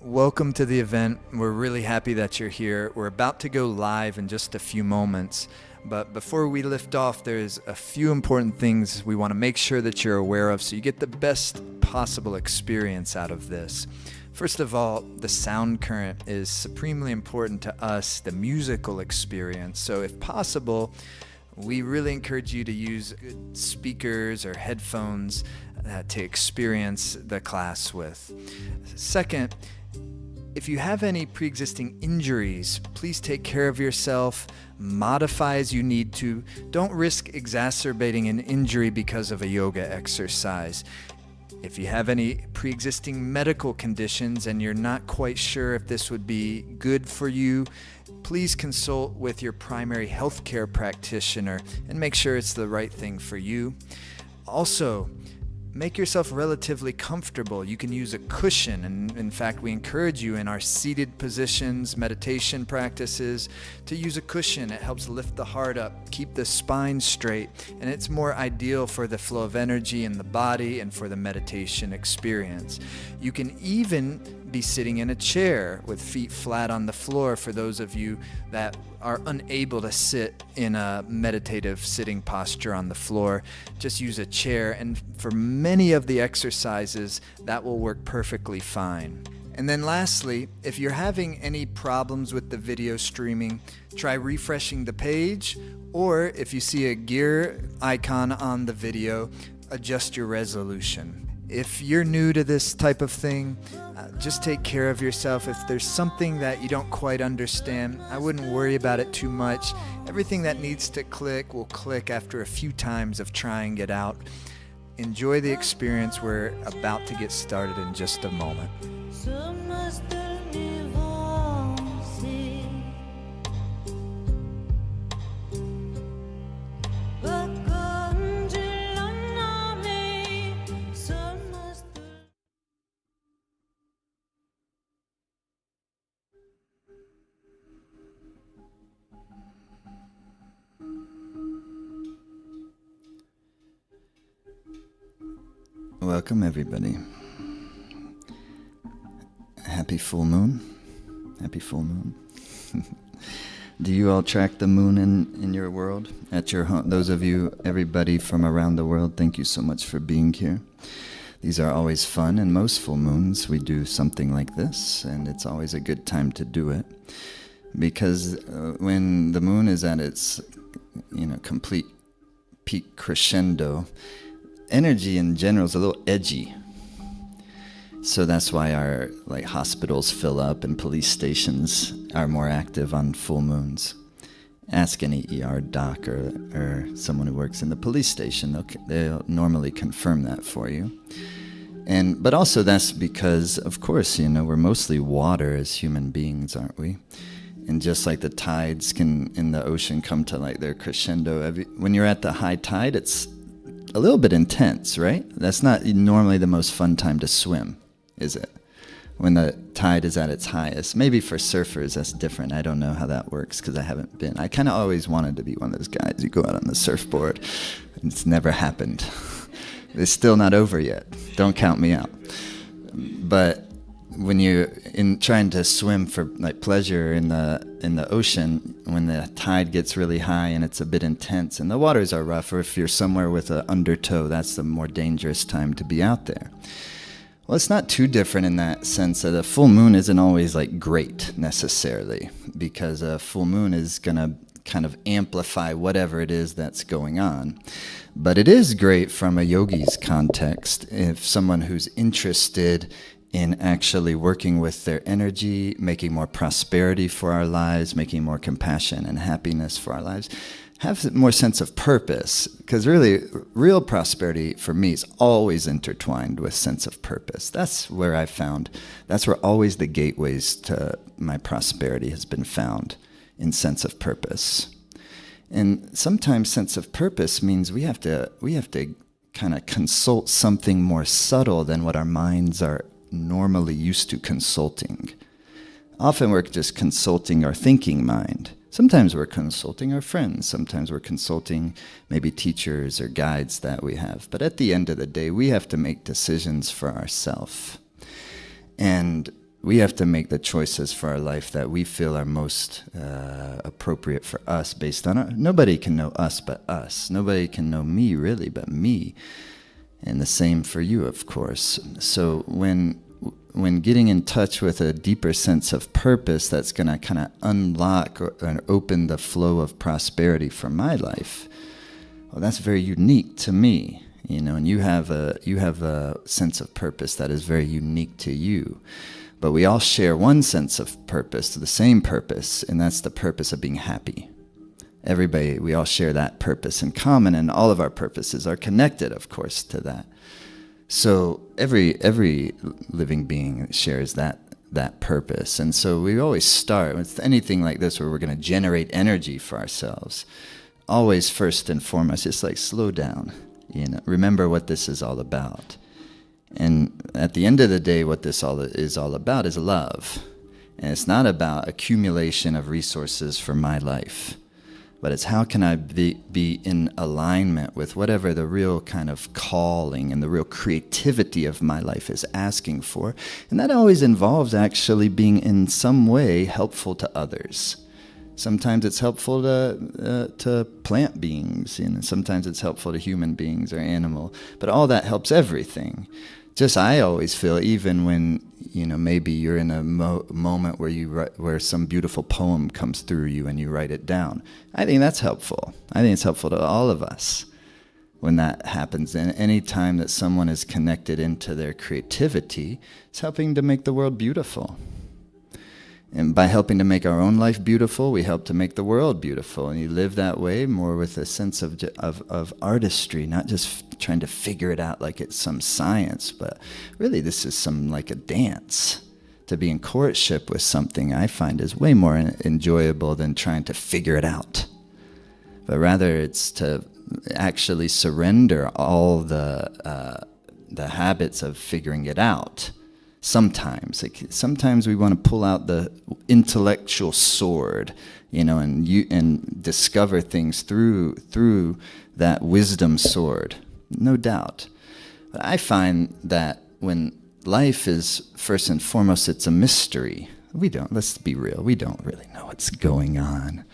Welcome to the event. We're really happy that you're here. We're about to go live in just a few moments. But before we lift off, there's a few important things we want to make sure that you're aware of so you get the best possible experience out of this. First of all, the sound current is supremely important to us, the musical experience. So if possible, we really encourage you to use good speakers or headphones to experience the class with. Second, if you have any pre-existing injuries, please take care of yourself, modify as you need to. Don't risk exacerbating an injury because of a yoga exercise. If you have any pre-existing medical conditions and you're not quite sure if this would be good for you, please consult with your primary healthcare practitioner and make sure it's the right thing for you. Also, make yourself relatively comfortable. You can use a cushion, and in fact, we encourage you in our seated positions, meditation practices, to use a cushion. It helps lift the heart up, keep the spine straight, and it's more ideal for the flow of energy in the body and for the meditation experience. You can even be sitting in a chair with feet flat on the floor for those of you that are unable to sit in a meditative sitting posture on the floor. Just use a chair, and for many of the exercises, that will work perfectly fine. And then lastly, if you're having any problems with the video streaming, try refreshing the page, or if you see a gear icon on the video, adjust your resolution. If you're new to this type of thing, just take care of yourself. If there's something that you don't quite understand, I wouldn't worry about it too much. Everything that needs to click will click after a few times of trying it out. Enjoy the experience. We're about to get started in just a moment. Welcome everybody. Happy full moon. Happy full moon. Do you all track the moon in your world? At your home? Those of you, everybody from around the world, thank you so much for being here. These are always fun, and most full moons we do something like this, and it's always a good time to do it. Because when the moon is at its complete peak crescendo, energy in general is a little edgy. So that's why our hospitals fill up and police stations are more active on full moons. Ask any ER doc or someone who works in the police station. They'll normally confirm that for you. But also that's because, of course, we're mostly water as human beings, aren't we? And just like the tides can in the ocean come to their crescendo, when you're at the high tide, it's a little bit intense, right? That's not normally the most fun time to swim, is it? When the tide is at its highest. Maybe for surfers that's different. I don't know how that works because I haven't been. I kind of always wanted to be one of those guys who go out on the surfboard. It's never happened. It's still not over yet. Don't count me out. But when you're trying to swim for pleasure in the ocean, when the tide gets really high and it's a bit intense and the waters are rough, or if you're somewhere with an undertow, that's the more dangerous time to be out there. Well, it's not too different in that sense that a full moon isn't always great necessarily, because a full moon is going to kind of amplify whatever it is that's going on. But it is great from a yogi's context if someone who's interested in actually working with their energy, making more prosperity for our lives, making more compassion and happiness for our lives, have more sense of purpose. Because really, real prosperity for me is always intertwined with sense of purpose. That's where that's where always the gateways to my prosperity has been found, in sense of purpose. And sometimes sense of purpose means we have to kind of consult something more subtle than what our minds are normally used to consulting. Often we're just consulting our thinking mind. Sometimes we're consulting our friends. Sometimes we're consulting maybe teachers or guides that we have. But at the end of the day, we have to make decisions for ourselves. And we have to make the choices for our life that we feel are most appropriate for us based on our... Nobody can know us but us. Nobody can know me really but me. And the same for you, of course. So when getting in touch with a deeper sense of purpose that's going to kind of unlock or open the flow of prosperity for my life, well, that's very unique to me. You know, and you have a sense of purpose that is very unique to you. But we all share one sense of purpose, the same purpose, and that's the purpose of being happy. Everybody, we all share that purpose in common, and all of our purposes are connected, of course, to that. So every living being shares that purpose. And so we always start with anything like this where we're going to generate energy for ourselves. Always first and foremost, just like slow down. You know, remember what this is all about. And at the end of the day, what this is all about is love. And it's not about accumulation of resources for my life, but it's how can I be in alignment with whatever the real kind of calling and the real creativity of my life is asking for. And that always involves actually being in some way helpful to others. Sometimes it's helpful to plant beings, you know. Sometimes it's helpful to human beings or animal, but all that helps everything. Just I always feel, even when, you know, maybe you're in a moment where some beautiful poem comes through you and you write it down. I think that's helpful. I think it's helpful to all of us when that happens. And any time that someone is connected into their creativity, it's helping to make the world beautiful. And by helping to make our own life beautiful, we help to make the world beautiful. And you live that way more with a sense of artistry, not just trying to figure it out like it's some science, but really this is like a dance. To be in courtship with something, I find, is way more enjoyable than trying to figure it out. But rather it's to actually surrender all the habits of figuring it out. Sometimes we want to pull out the intellectual sword, you know, and discover things through that wisdom sword, no doubt. But I find that when life is first and foremost, it's a mystery. Let's be real, we don't really know what's going on.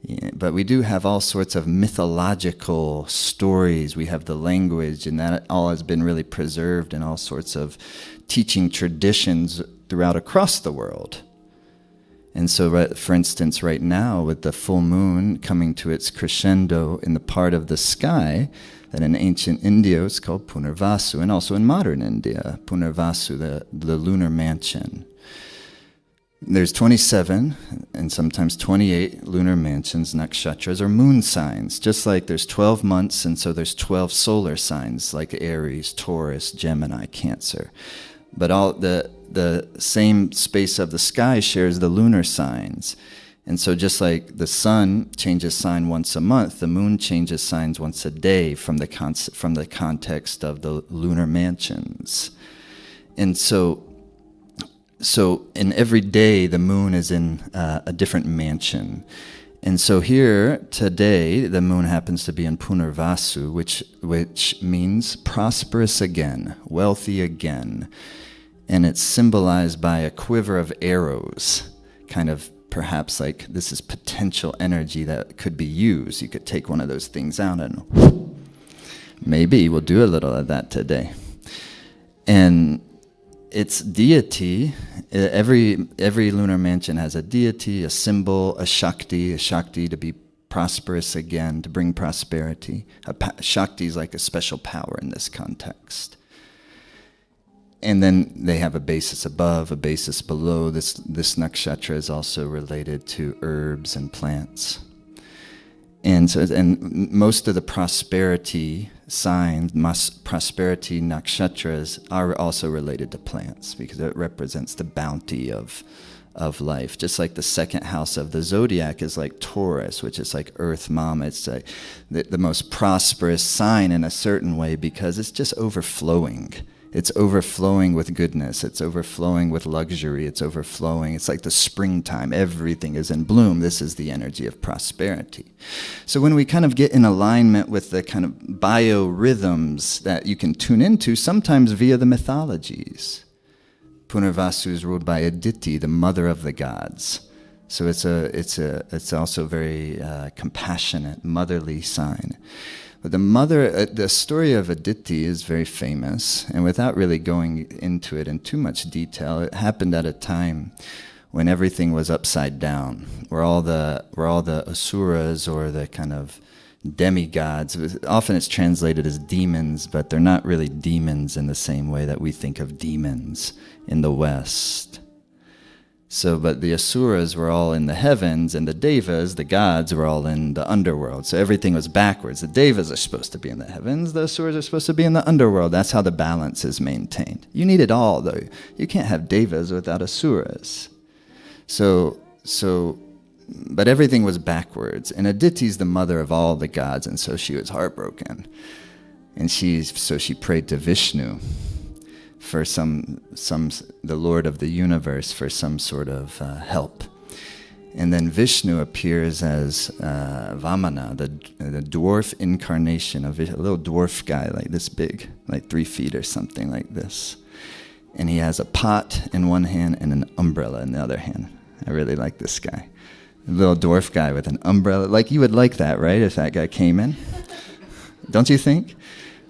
Yeah, but we do have all sorts of mythological stories. We have the language, and that all has been really preserved in all sorts of teaching traditions across the world. And so, for instance, right now, with the full moon coming to its crescendo in the part of the sky that in ancient India is called Punarvasu, and also in modern India, Punarvasu, the lunar mansion. There's 27 and sometimes 28 lunar mansions, nakshatras, or moon signs, just like there's 12 months, and so there's 12 solar signs like Aries, Taurus, Gemini, Cancer. But all the same space of the sky shares the lunar signs. And so just like the sun changes sign once a month, the moon changes signs once a day from the context of the lunar mansions. And so in every day, the moon is in a different mansion. And so here, today, the moon happens to be in Punarvasu, which means prosperous again, wealthy again. And it's symbolized by a quiver of arrows, kind of perhaps like this is potential energy that could be used. You could take one of those things out and maybe we'll do a little of that today. And its deity, every lunar mansion has a deity, a symbol, a Shakti to be prosperous again, to bring prosperity. Shakti is like a special power in this context. And then they have a basis above, a basis below. This nakshatra is also related to herbs and plants. And most of the prosperity signs, prosperity nakshatras are also related to plants because it represents the bounty of life. Just like the second house of the zodiac is like Taurus, which is like Earth Mama. It's like the most prosperous sign in a certain way because it's just overflowing. It's overflowing with goodness. It's overflowing with luxury. It's overflowing. It's like the springtime. Everything is in bloom. This is the energy of prosperity. So when we kind of get in alignment with the kind of biorhythms that you can tune into, sometimes via the mythologies, Punarvasu is ruled by Aditi, the mother of the gods. So it's also very compassionate, motherly sign. But the story of Aditi is very famous, and without really going into it in too much detail, it happened at a time when everything was upside down, where all the asuras, or the kind of demigods, often it's translated as demons, but they're not really demons in the same way that we think of demons in the West. So, but the asuras were all in the heavens, and the devas, the gods, were all in the underworld. So everything was backwards. The devas are supposed to be in the heavens, the asuras are supposed to be in the underworld. That's how the balance is maintained. You need it all, though. You can't have devas without asuras. But everything was backwards. And Aditi's the mother of all the gods, and so she was heartbroken. And so she prayed to Vishnu for the Lord of the universe, for some sort of help. And then Vishnu appears as Vamana, the dwarf incarnation of a little dwarf guy like this big, like 3 feet or something like this. And he has a pot in one hand and an umbrella in the other hand. I really like this guy. A little dwarf guy with an umbrella. Like, you would like that, right, if that guy came in? Don't you think?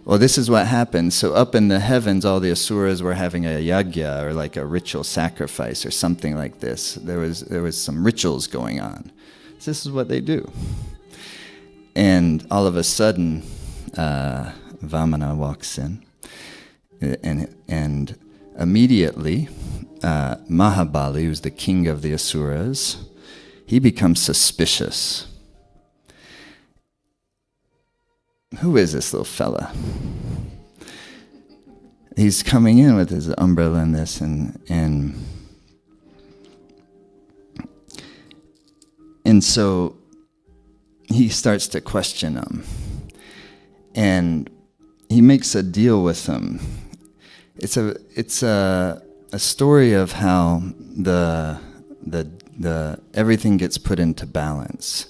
Well, this is what happened. So up in the heavens, all the asuras were having a yagya, or like a ritual sacrifice or something like this. There was some rituals going on. So this is what they do. And all of a sudden, Vamana walks in. And immediately, Mahabali, who's the king of the asuras, he becomes suspicious. Who is this little fella? He's coming in with his umbrella and this, and so he starts to question him, and he makes a deal with him. It's a story of how the everything gets put into balance.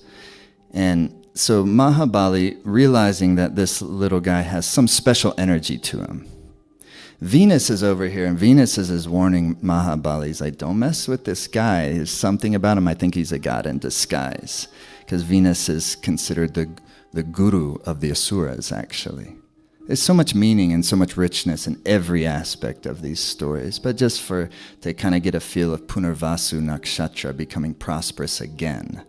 And so Mahabali, realizing that this little guy has some special energy to him, Venus is over here, and Venus is warning Mahabali. He's like, don't mess with this guy. There's something about him. I think he's a god in disguise. Because Venus is considered the guru of the asuras, actually. There's so much meaning and so much richness in every aspect of these stories. But just to kind of get a feel of Punarvasu Nakshatra becoming prosperous again.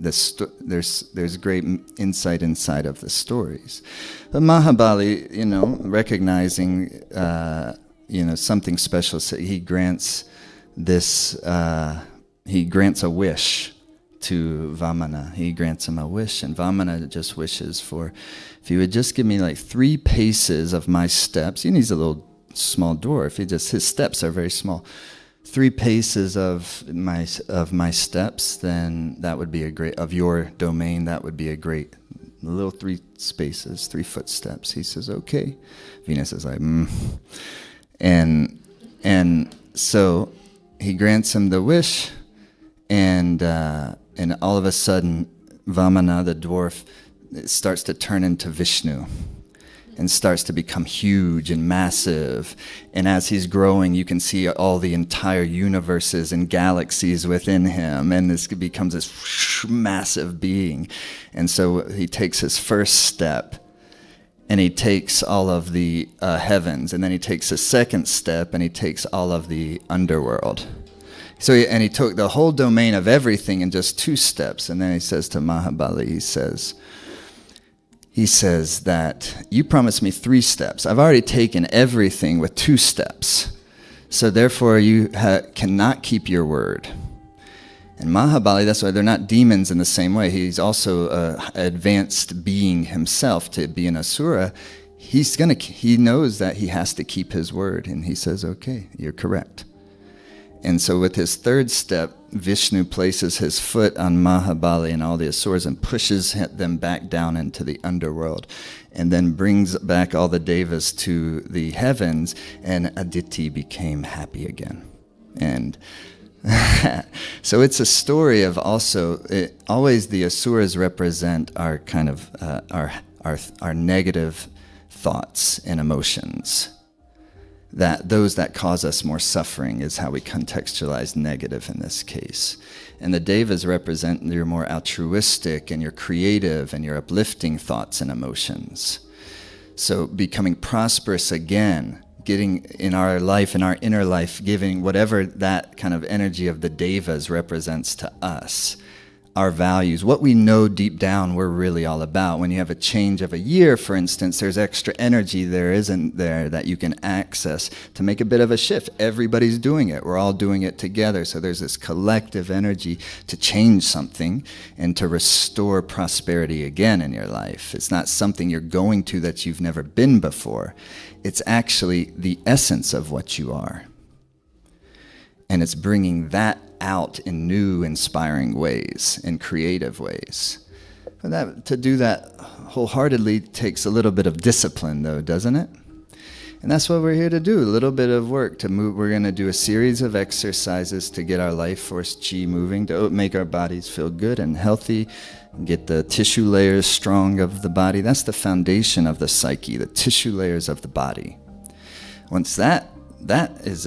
There's great insight inside of the stories. But Mahabali, recognizing, something special, so he grants a wish to Vamana. He grants him a wish, and Vamana just wishes for, if you would just give me like 3 paces of my steps. He's a little small dwarf. His steps are very small. 3 paces of my steps, then that would be of your domain, that would be a great little 3 spaces, 3 footsteps. He says, okay. Venus is like, And so he grants him the wish, and all of a sudden, Vamana, the dwarf, starts to turn into Vishnu and starts to become huge and massive. And as he's growing, you can see all the entire universes and galaxies within him, and this becomes this massive being. And so he takes his first step, and he takes all of the heavens, and then he takes his second step, and he takes all of the underworld. So he took the whole domain of everything in just 2 steps, and then he says to Mahabali, he says that you promised me 3 steps. I've already taken everything with 2 steps. So therefore you cannot keep your word. And Mahabali, that's why they're not demons in the same way. He's also an advanced being himself. To be an asura, he knows that he has to keep his word. And he says, okay, you're correct. And so with his 3rd step, Vishnu places his foot on Mahabali and all the asuras and pushes them back down into the underworld, and then brings back all the devas to the heavens, and Aditi became happy again. And so it's a story of always the asuras represent our kind of our negative thoughts and emotions. that those that cause us more suffering is how we contextualize negative in this case. And the devas represent your more altruistic and your creative and your uplifting thoughts and emotions. So becoming prosperous again, getting in our life, in our inner life, giving whatever that kind of energy of the devas represents to us, our values, what we know deep down we're really all about. When you have a change of a year, for instance, there's extra energy there isn't there that you can access to make a bit of a shift. Everybody's doing it. We're all doing it together. So there's this collective energy to change something and to restore prosperity again in your life. It's not something you're going to that you've never been before. It's actually the essence of what you are. And it's bringing that out in new, inspiring ways, in creative ways. But to do that wholeheartedly takes a little bit of discipline, though, doesn't it? And that's what we're here to do, a little bit of work to move. We're going to do a series of exercises to get our life force chi moving, to make our bodies feel good and healthy, get the tissue layers strong of the body. That's the foundation of the psyche, the tissue layers of the body. Once that is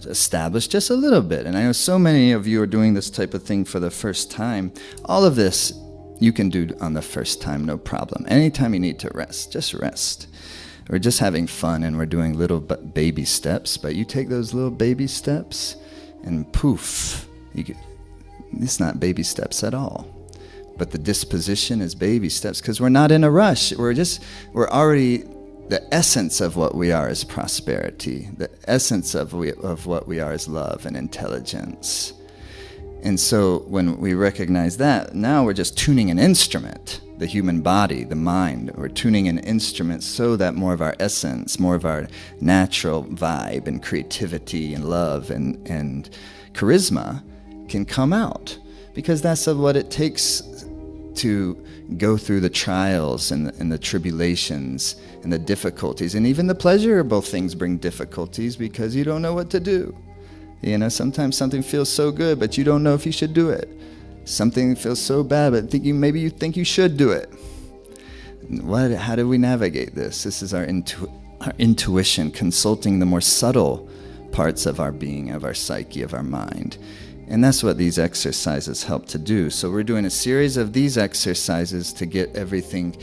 established just a little bit, and I know so many of you are doing this type of thing for the first time. All of this you can do on the first time, no problem. Anytime you need to rest, just rest. We're just having fun and we're doing little baby steps, but you take those little baby steps and poof, it's not baby steps at all. But the disposition is baby steps because we're not in a rush. We're already... The essence of what we are is prosperity. The essence of what we are is love and intelligence. And so when we recognize that, now we're just tuning an instrument, the human body, the mind. We're tuning an instrument so that more of our essence, more of our natural vibe and creativity and love and charisma can come out. Because that's what it takes to go through the trials and the tribulations and the difficulties. And even the pleasurable things bring difficulties because you don't know what to do. You know, sometimes something feels so good, but you don't know if you should do it. Something feels so bad, but maybe you think you should do it. How do we navigate this? This is our intuition, consulting the more subtle parts of our being, of our psyche, of our mind. And that's what these exercises help to do. So we're doing a series of these exercises to get everything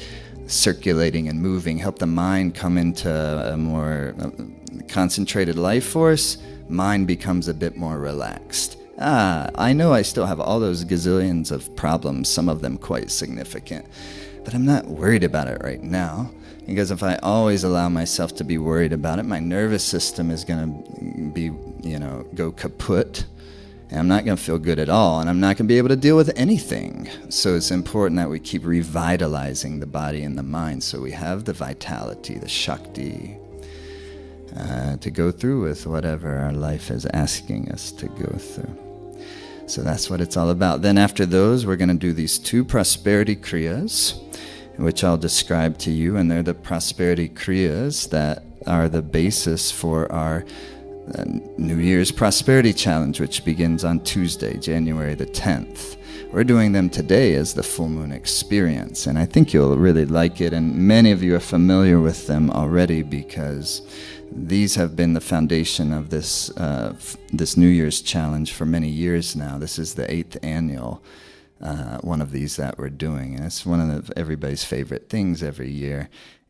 circulating and moving, help the mind come into a more concentrated life force. Mind becomes a bit more relaxed. I know I still have all those gazillions of problems, some of them quite significant, but I'm not worried about it right now. Because if I always allow myself to be worried about it, my nervous system is going to be, go kaput. And I'm not going to feel good at all, and I'm not going to be able to deal with anything. So it's important that we keep revitalizing the body and the mind so we have the vitality, the Shakti, to go through with whatever our life is asking us to go through. So that's what it's all about. Then after those, we're going to do these 2 prosperity kriyas, which I'll describe to you, and they're the prosperity kriyas that are the basis for our New Year's Prosperity Challenge, which begins on Tuesday, January the 10th. We're doing them today as the full moon experience, and I think you'll really like it, and many of you are familiar with them already because these have been the foundation of this New Year's challenge for many years now. This is the 8th annual one of these that we're doing, and it's one of everybody's favorite things every year.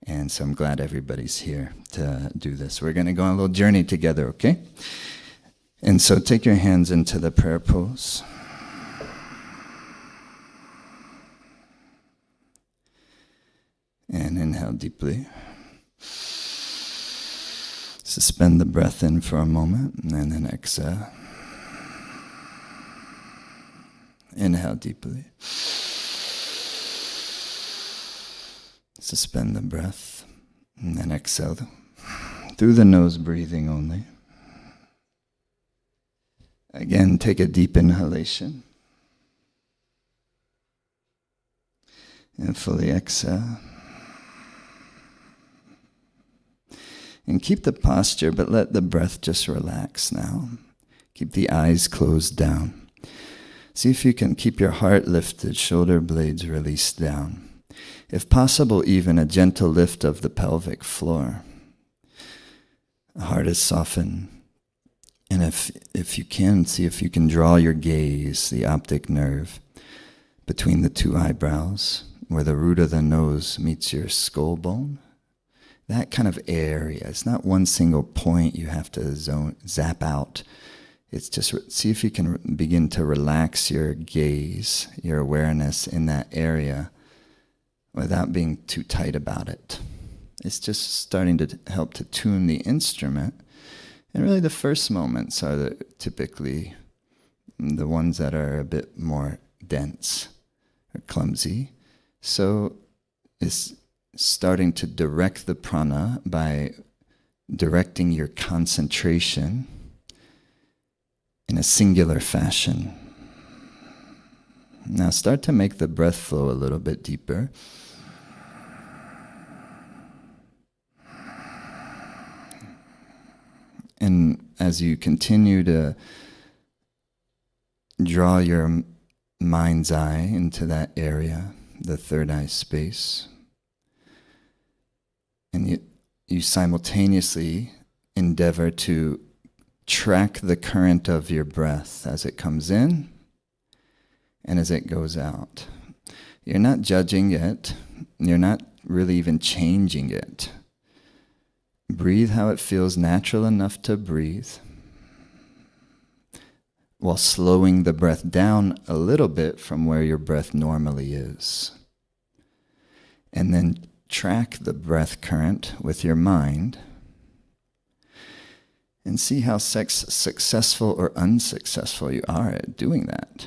And so I'm glad everybody's here to do this. We're going to go on a little journey together, okay? And so take your hands into the prayer pose. And inhale deeply. Suspend the breath in for a moment, and then exhale. Inhale deeply. Suspend the breath, and then exhale through the nose, breathing only. Again, take a deep inhalation. And fully exhale. And keep the posture, but let the breath just relax now. Keep the eyes closed down. See if you can keep your heart lifted, shoulder blades released down. If possible, even a gentle lift of the pelvic floor. The heart is softened. And if you can, see if you can draw your gaze, the optic nerve, between the two eyebrows, where the root of the nose meets your skull bone. That kind of area. It's not one single point you have to zap out. It's just see if you can begin to relax your gaze, your awareness in that area without being too tight about it. It's just starting to help to tune the instrument. And really the first moments are typically the ones that are a bit more dense or clumsy. So it's starting to direct the prana by directing your concentration in a singular fashion. Now start to make the breath flow a little bit deeper. And as you continue to draw your mind's eye into that area, the third eye space, and you simultaneously endeavor to track the current of your breath as it comes in and as it goes out. You're not judging it. You're not really even changing it. Breathe how it feels natural enough to breathe, while slowing the breath down a little bit from where your breath normally is. And then track the breath current with your mind and see how successful or unsuccessful you are at doing that.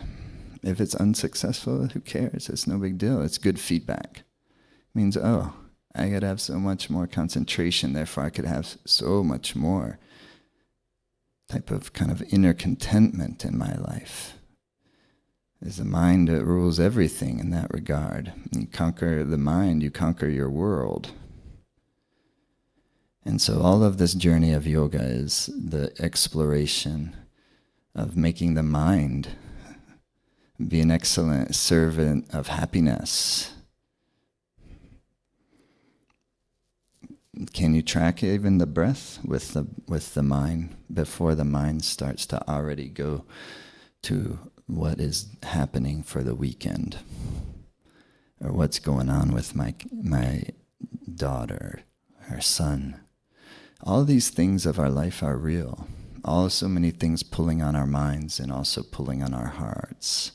If it's unsuccessful, who cares? It's no big deal. It's good feedback. It means, oh, I gotta have so much more concentration, therefore I could have so much more type of kind of inner contentment in my life. It's the mind that rules everything in that regard. You conquer the mind, you conquer your world. And so all of this journey of yoga is the exploration of making the mind be an excellent servant of happiness. Can you track even the breath with the mind before the mind starts to already go to what is happening for the weekend, or what's going on with my daughter, her son? All these things of our life are real. So many things pulling on our minds and also pulling on our hearts.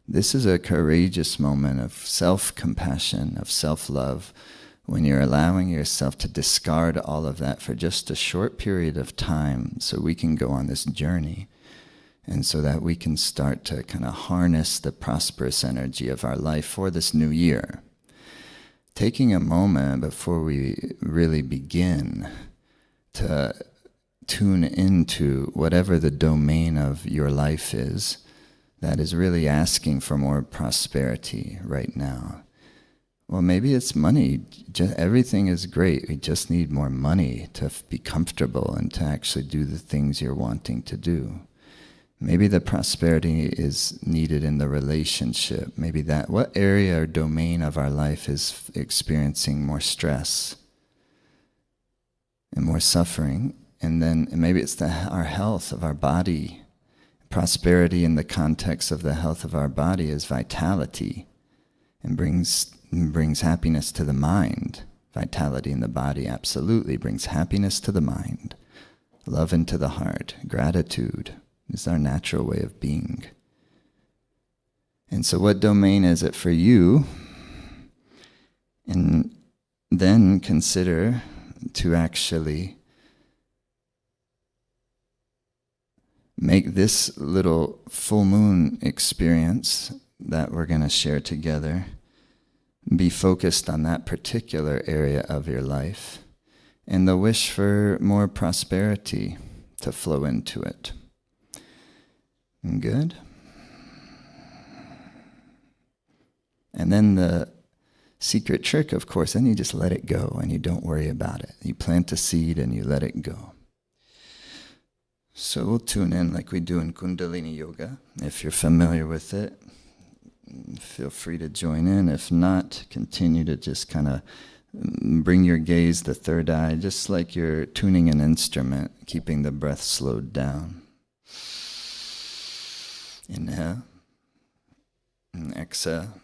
This is a courageous moment of self-compassion, of self-love, when you're allowing yourself to discard all of that for just a short period of time so we can go on this journey, and so that we can start to kind of harness the prosperous energy of our life for this new year. Taking a moment before we really begin to tune into whatever the domain of your life is that is really asking for more prosperity right now. Well, maybe it's money. Everything is great. We just need more money to be comfortable and to actually do the things you're wanting to do. Maybe the prosperity is needed in the relationship. Maybe what area or domain of our life is experiencing more stress and more suffering. And then maybe it's our health of our body. Prosperity in the context of the health of our body is vitality, and brings happiness to the mind. Vitality in the body absolutely brings happiness to the mind, love into the heart, gratitude is our natural way of being. And so what domain is it for you? And then consider to actually make this little full moon experience that we're going to share together be focused on that particular area of your life and the wish for more prosperity to flow into it. Good? And then the secret trick, of course, then you just let it go and you don't worry about it. You plant a seed and you let it go. So we'll tune in like we do in Kundalini Yoga. If you're familiar with it, feel free to join in. If not, continue to just kind of Bring your gaze, the third eye, just like you're tuning an instrument, keeping the breath slowed down. Inhale and exhale.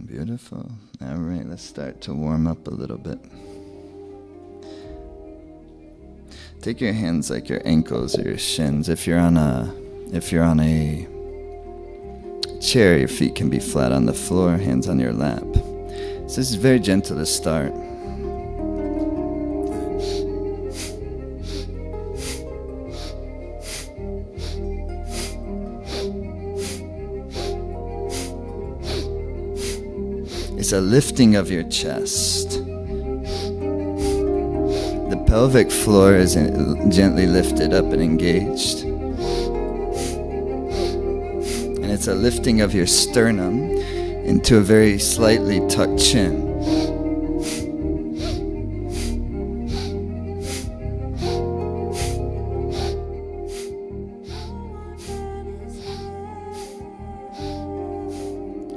Beautiful. All right, let's start to warm up a little bit. Take your hands like your ankles or your shins. If you're on a chair, your feet can be flat on the floor, hands on your lap. So this is very gentle to start. It's a lifting of your chest. The pelvic floor is gently lifted up and engaged. And it's a lifting of your sternum into a very slightly tucked chin.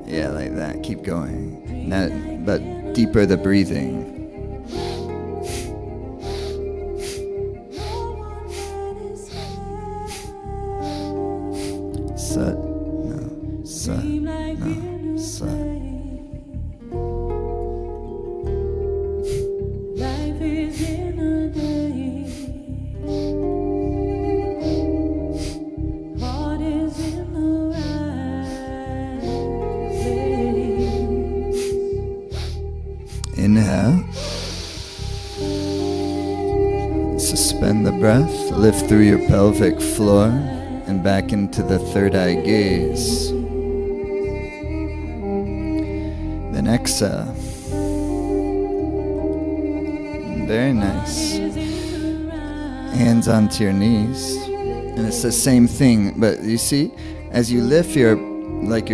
Yeah, like that. Keep going. But deeper the breathing. Sat, no, sat, no, sat. Life is in a day. Heart is in the right. Inhale. Suspend the breath. Lift through your pelvic floor and back into the third eye gaze. Then exhale. Very nice. Hands onto your knees. And it's the same thing, but you see, as you lift your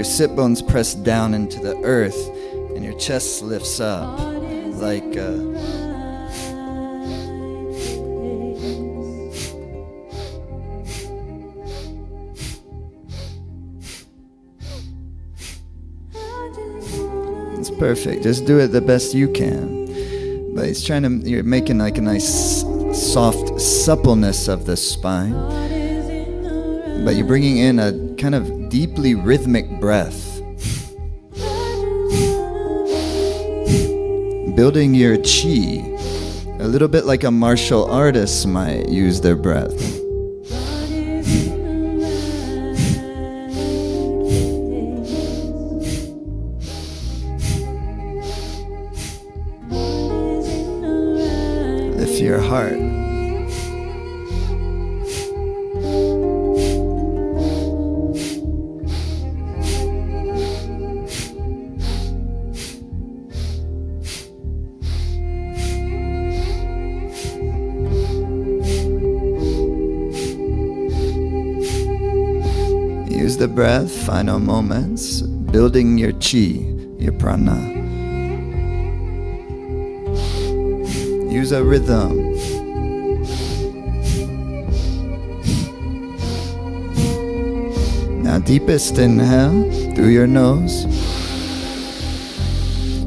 sit bones press down into the earth and your chest lifts up like it's perfect. Just do it the best you can. But it's you're making like a nice soft suppleness of the spine. But you're bringing in a kind of deeply rhythmic breath. Building your chi, a little bit like a martial artist might use their breath. Lift your heart. Use the breath, final moments, building your chi, your prana. Use a rhythm. Now deepest inhale through your nose.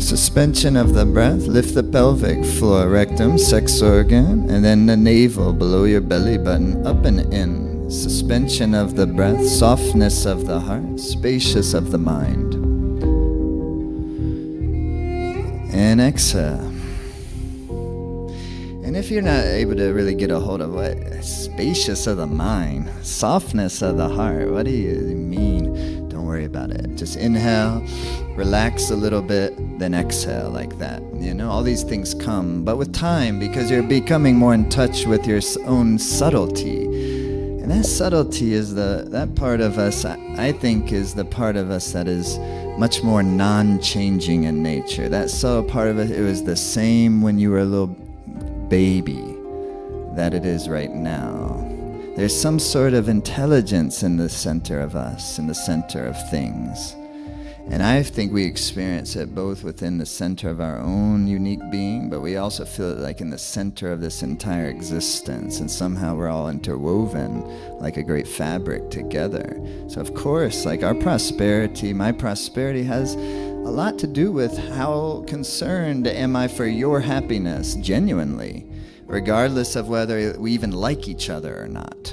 Suspension of the breath. Lift the pelvic floor, rectum, sex organ, and then the navel below your belly button, up and in. Suspension of the breath, softness of the heart, spacious of the mind. And exhale. And if you're not able to really get a hold of what spacious of the mind, softness of the heart, what do you mean? Don't worry about it. Just inhale, relax a little bit, then exhale like that. You know, all these things come, but with time, because you're becoming more in touch with your own subtlety. And that subtlety is that part of us, I think, is the part of us that is much more non-changing in nature. That subtle part of it was the same when you were a little baby that it is right now. There's some sort of intelligence in the center of us, in the center of things. And I think we experience it both within the center of our own unique being, but we also feel it like in the center of this entire existence. And somehow we're all interwoven like a great fabric together. So of course, like our prosperity, my prosperity has a lot to do with how concerned am I for your happiness, genuinely, regardless of whether we even like each other or not.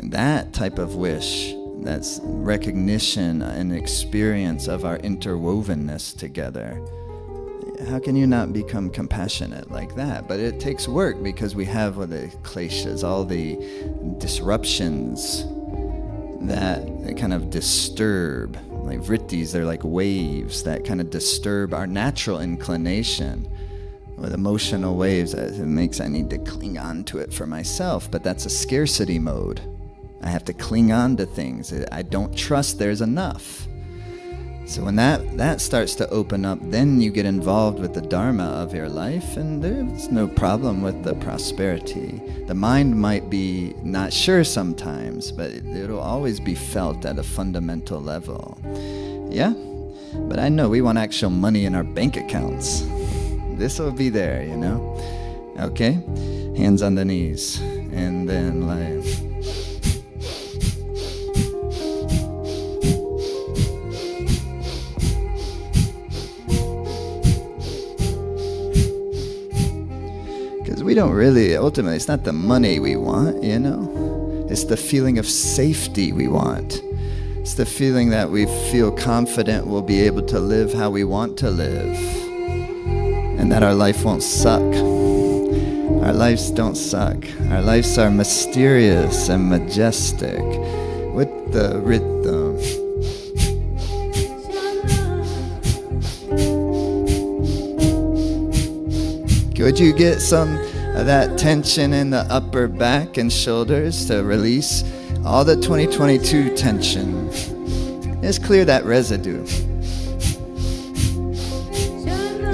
And that type of wish, that's recognition and experience of our interwovenness together. How can you not become compassionate like that? But it takes work because we have all the kleshas, all the disruptions that kind of disturb, like vrittis, they're like waves that kind of disturb our natural inclination. With emotional waves, it makes I need to cling on to it for myself, but that's a scarcity mode. I have to cling on to things. I don't trust there's enough. So when that starts to open up, then you get involved with the dharma of your life, and there's no problem with the prosperity. The mind might be not sure sometimes, but it'll always be felt at a fundamental level. Yeah? But I know we want actual money in our bank accounts. This will be there, you know? Okay? Hands on the knees. And then like... we don't really, ultimately, it's not the money we want, you know? It's the feeling of safety we want. It's the feeling that we feel confident we'll be able to live how we want to live. And that our life won't suck. Our lives don't suck. Our lives are mysterious and majestic with the rhythm. Could you get some of that tension in the upper back and shoulders to release all the 2022 tension? Just clear that residue.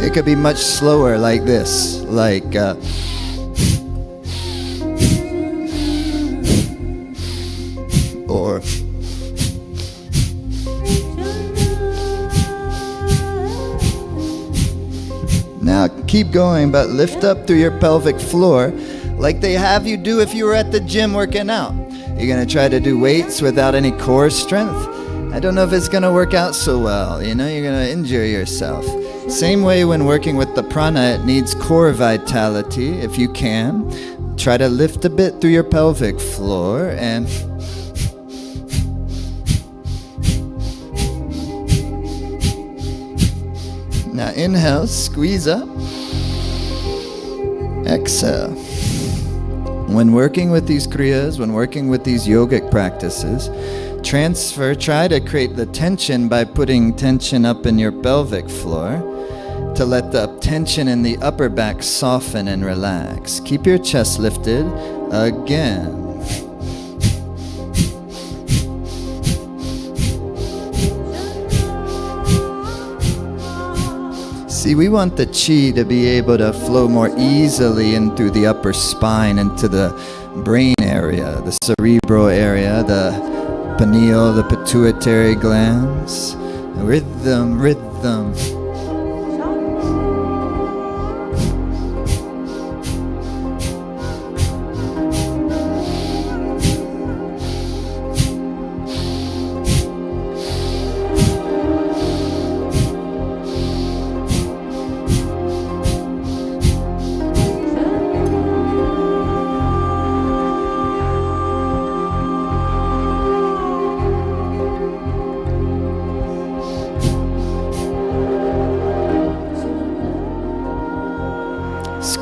It could be much slower like this, like or now keep going, but lift up through your pelvic floor like they have you do if you were at the gym working out. You're going to try to do weights without any core strength. I don't know if it's going to work out so well. You know, you're going to injure yourself. Same way when working with the prana, it needs core vitality. If you can, try to lift a bit through your pelvic floor and... Now inhale, squeeze up. Exhale. When working with these kriyas, when working with these yogic practices, try to create the tension by putting tension up in your pelvic floor to let the tension in the upper back soften and relax. Keep your chest lifted again. See, we want the chi to be able to flow more easily in through the upper spine, into the brain area, the cerebral area, the pineal, the pituitary glands. Rhythm, rhythm.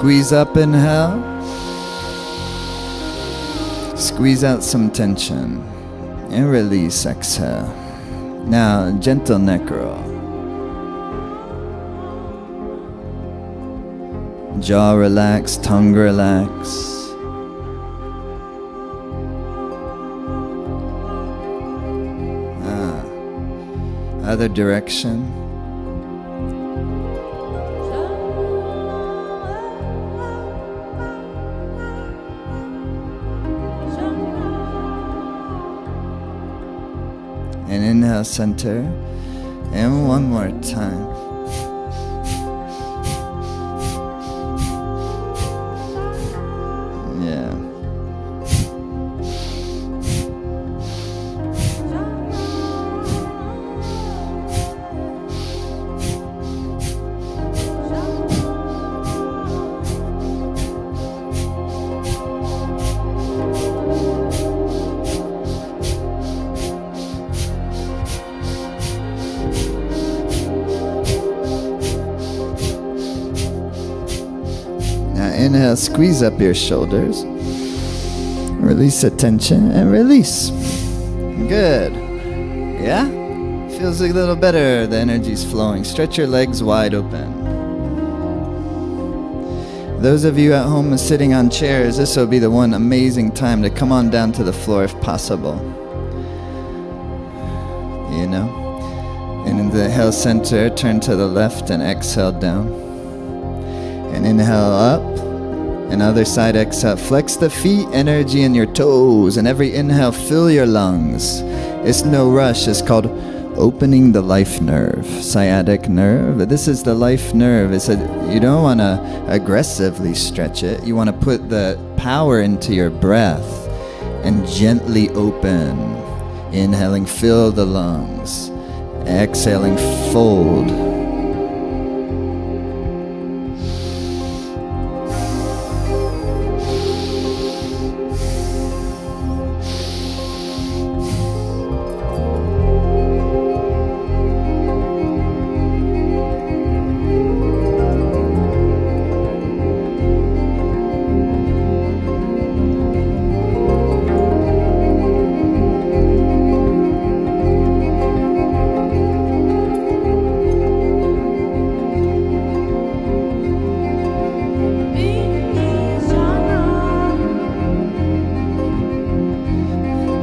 Squeeze up, inhale. Squeeze out some tension. And release, exhale. Now, gentle neck roll. Jaw relax, tongue relax. Other direction. And inhale, center. And one more time. Yeah. Inhale, squeeze up your shoulders. Release the tension and release. Good. Yeah? Feels a little better. The energy's flowing. Stretch your legs wide open. Those of you at home sitting on chairs, this will be the one amazing time to come on down to the floor if possible. You know? And in the inhale center, turn to the left and exhale down. And inhale up. And other side, exhale. Flex the feet, energy in your toes. And every inhale, fill your lungs. It's no rush. It's called opening the life nerve, sciatic nerve. This is the life nerve. It's you don't want to aggressively stretch it. You want to put the power into your breath and gently open. Inhaling, fill the lungs. Exhaling, fold.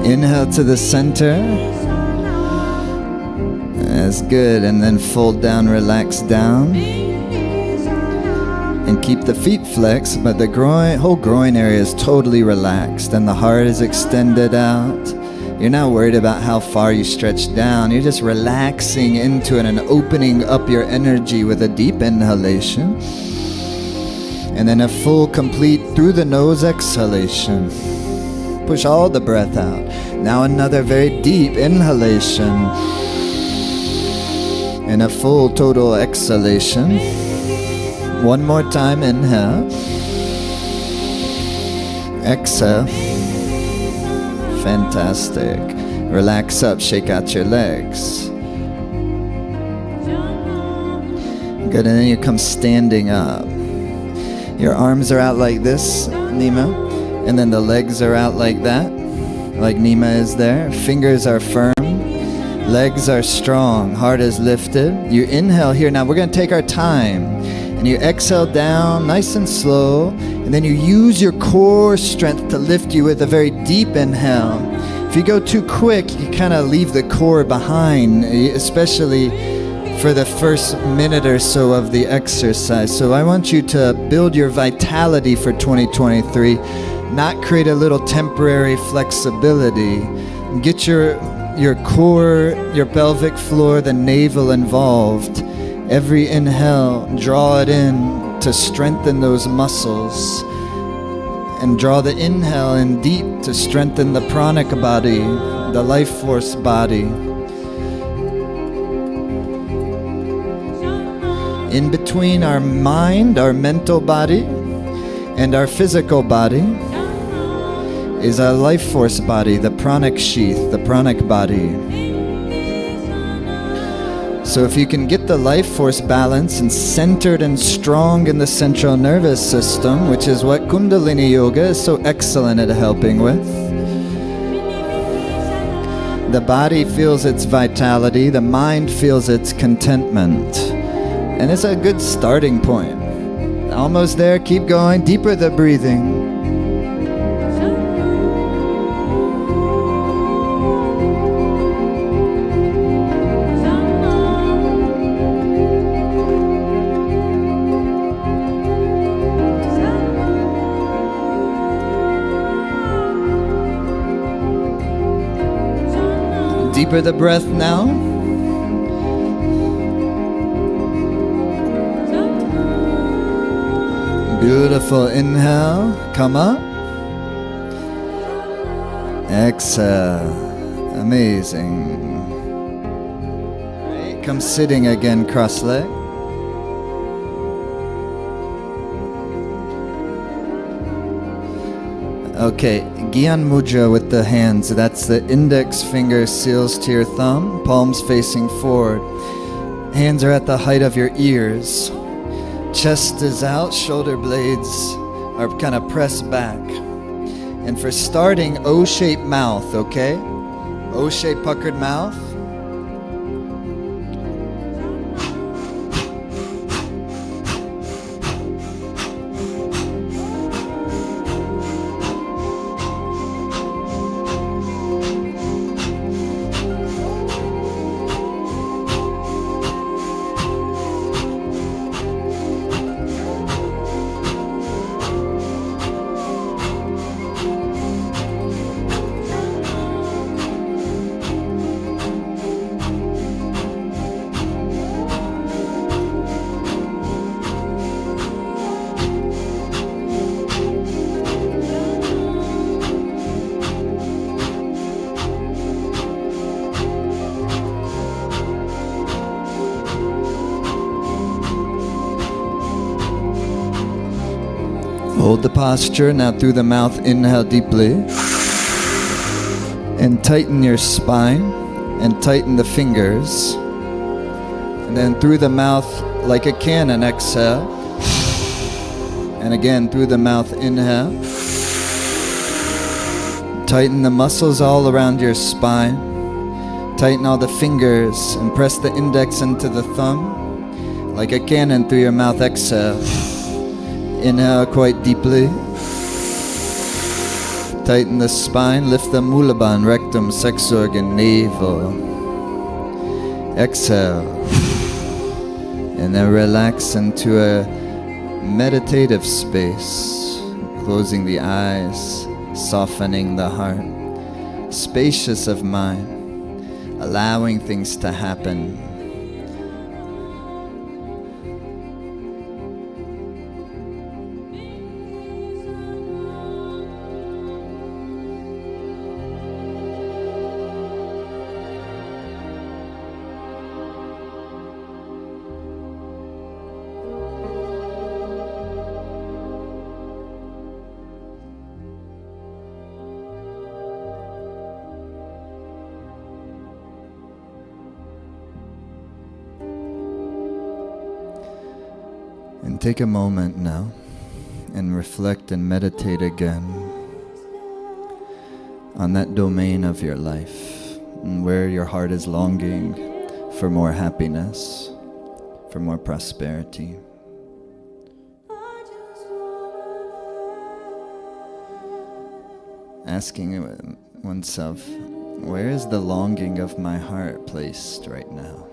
Inhale to the center. That's good. And then fold down, relax down. And keep the feet flexed, but the whole groin area is totally relaxed. And the heart is extended out. You're not worried about how far you stretch down. You're just relaxing into it and opening up your energy with a deep inhalation. And then a full, complete, through the nose exhalation. Push all the breath out. Now another very deep inhalation. And a full total exhalation. One more time, inhale. Exhale. Fantastic. Relax up, shake out your legs. Good, and then you come standing up. Your arms are out like this, Nima. And then the legs are out like that, like Nima is there. Fingers are firm. Legs are strong. Heart is lifted. You inhale here. Now we're going to take our time. And you exhale down nice and slow. And then you use your core strength to lift you with a very deep inhale. If you go too quick, you kind of leave the core behind, especially for the first minute or so of the exercise. So I want you to build your vitality for 2023. Not create a little temporary flexibility. Get your core, your pelvic floor, the navel involved. Every inhale, draw it in to strengthen those muscles. And draw the inhale in deep to strengthen the pranic body, the life force body. In between our mind, our mental body, and our physical body is our life force body, the pranic sheath, the pranic body. So if you can get the life force balance and centered and strong in the central nervous system, which is what Kundalini Yoga is so excellent at helping with, the body feels its vitality, the mind feels its contentment. And it's a good starting point. Almost there, keep going, deeper the breathing. Deeper the breath now. Beautiful. Inhale, come up. Exhale. Amazing. All right, come sitting again, cross-leg. Okay, Gyan Mudra with the hands. That's the index finger seals to your thumb, palms facing forward. Hands are at the height of your ears. Chest is out, shoulder blades are kind of pressed back. And for starting, O-shaped mouth, okay? O-shaped puckered mouth. Hold the posture. Now through the mouth, inhale deeply. And tighten your spine. And tighten the fingers. And then through the mouth, like a cannon, exhale. And again, through the mouth, inhale. Tighten the muscles all around your spine. Tighten all the fingers and press the index into the thumb. Like a cannon through your mouth, exhale. Inhale quite deeply. Tighten the spine, lift the Mulabandha, rectum, sex organ, navel. Exhale. And then relax into a meditative space. Closing the eyes, softening the heart. Spacious of mind, allowing things to happen. And take a moment now and reflect and meditate again on that domain of your life and where your heart is longing for more happiness, for more prosperity. Asking oneself, where is the longing of my heart placed right now?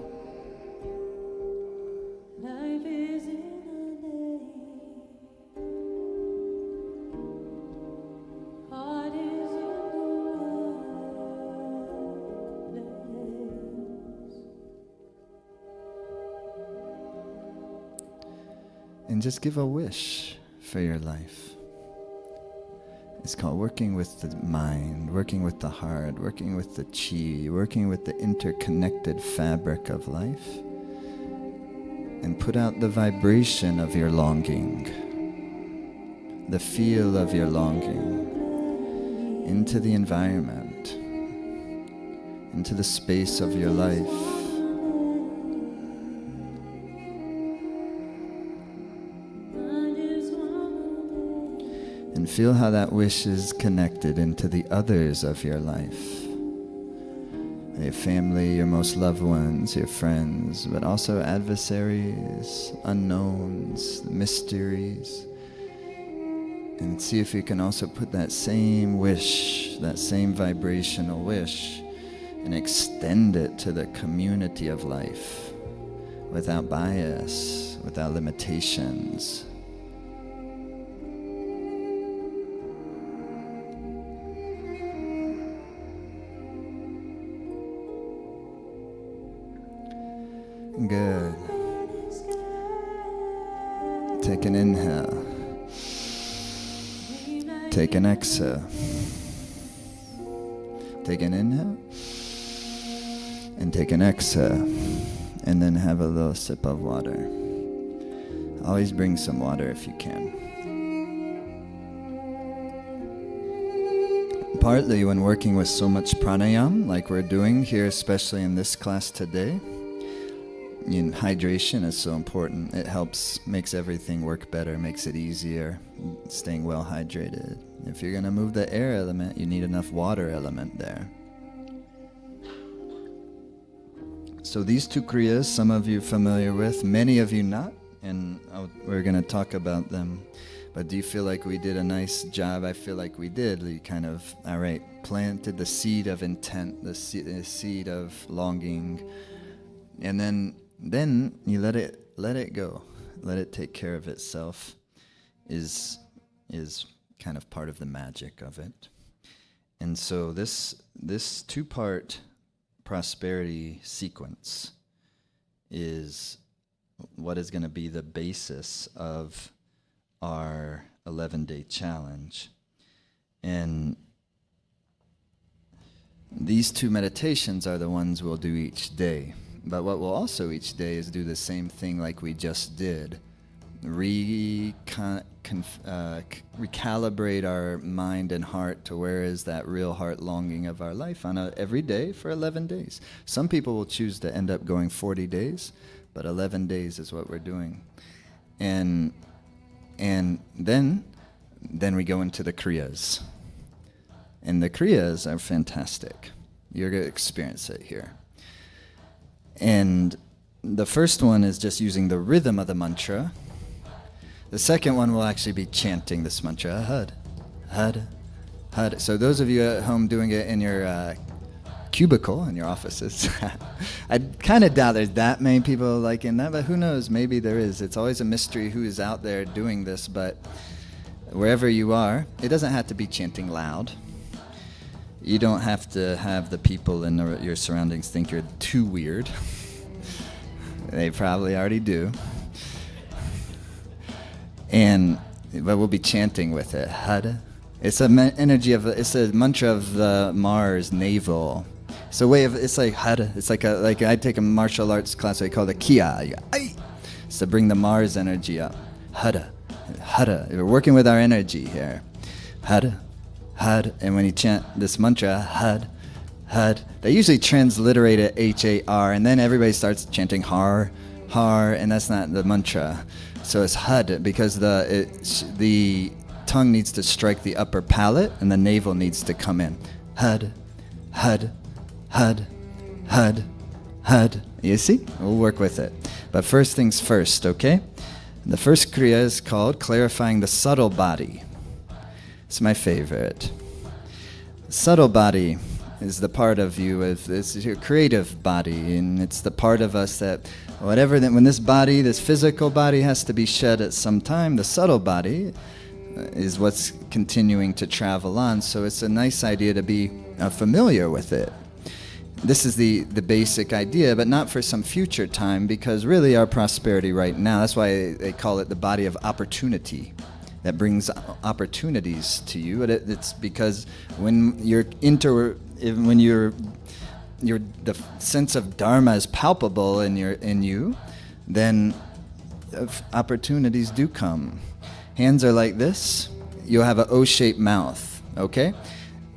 And just give a wish for your life. It's called working with the mind, working with the heart, working with the chi, working with the interconnected fabric of life. And put out the vibration of your longing, the feel of your longing into the environment, into the space of your life. And feel how that wish is connected into the others of your life. Your family, your most loved ones, your friends, but also adversaries, unknowns, mysteries. And see if you can also put that same wish, that same vibrational wish, and extend it to the community of life without bias, without limitations. Good. Take an inhale. Take an exhale. Take an inhale. And take an exhale. And then have a little sip of water. Always bring some water if you can. Partly when working with so much pranayama, like we're doing here, especially in this class today, hydration is so important. It helps, makes everything work better, makes it easier, staying well hydrated. If you're going to move the air element, you need enough water element there. So these two kriyas, some of you familiar with, many of you not, and we're going to talk about them. But do you feel like we did a nice job? I feel like we did. We kind of, all right, planted the seed of intent, the seed of longing, and then you let it go, let it take care of itself. Is kind of part of the magic of it. And so this two-part prosperity sequence is what is going to be the basis of our 11-day challenge. And these two meditations are the ones we'll do each day. But what we'll also each day is do the same thing like we just did. Recalibrate our mind and heart to where is that real heart longing of our life on every day for 11 days. Some people will choose to end up going 40 days, but 11 days is what we're doing. And then we go into the kriyas. And the kriyas are fantastic. You're going to experience it here. And the first one is just using the rhythm of the mantra. The second one will actually be chanting this mantra. Hud, hud, hud. So those of you at home doing it in your cubicle, in your offices, I kind of doubt there's that many people like in that, but who knows, maybe there is. It's always a mystery who is out there doing this, but wherever you are, it doesn't have to be chanting loud. You don't have to have the people in your surroundings think you're too weird. They probably already do. But we'll be chanting with it. Hada. It's it's a mantra of the Mars navel. It's a way of, it's like Hada. It's like I take a martial arts class, I call it Kia. It's to bring the Mars energy up. Hada. Hada. We're working with our energy here. Hada. Had, and when you chant this mantra, had, they usually transliterate it H-A-R, and then everybody starts chanting har, and that's not the mantra. So it's had, because the tongue needs to strike the upper palate, and the navel needs to come in. Had. You see? We'll work with it. But first things first, okay? The first kriya is called clarifying the subtle body. It's my favorite. Subtle body is the part of you, it's your creative body, and it's the part of us that when this body, this physical body has to be shed at some time, the subtle body is what's continuing to travel on. So it's a nice idea to be familiar with it. This is the basic idea, but not for some future time, because really our prosperity right now, that's why they call it the body of opportunity. That brings opportunities to you. It's because when the sense of dharma is palpable in you, then opportunities do come. Hands are like this. You'll have an O-shaped mouth. Okay,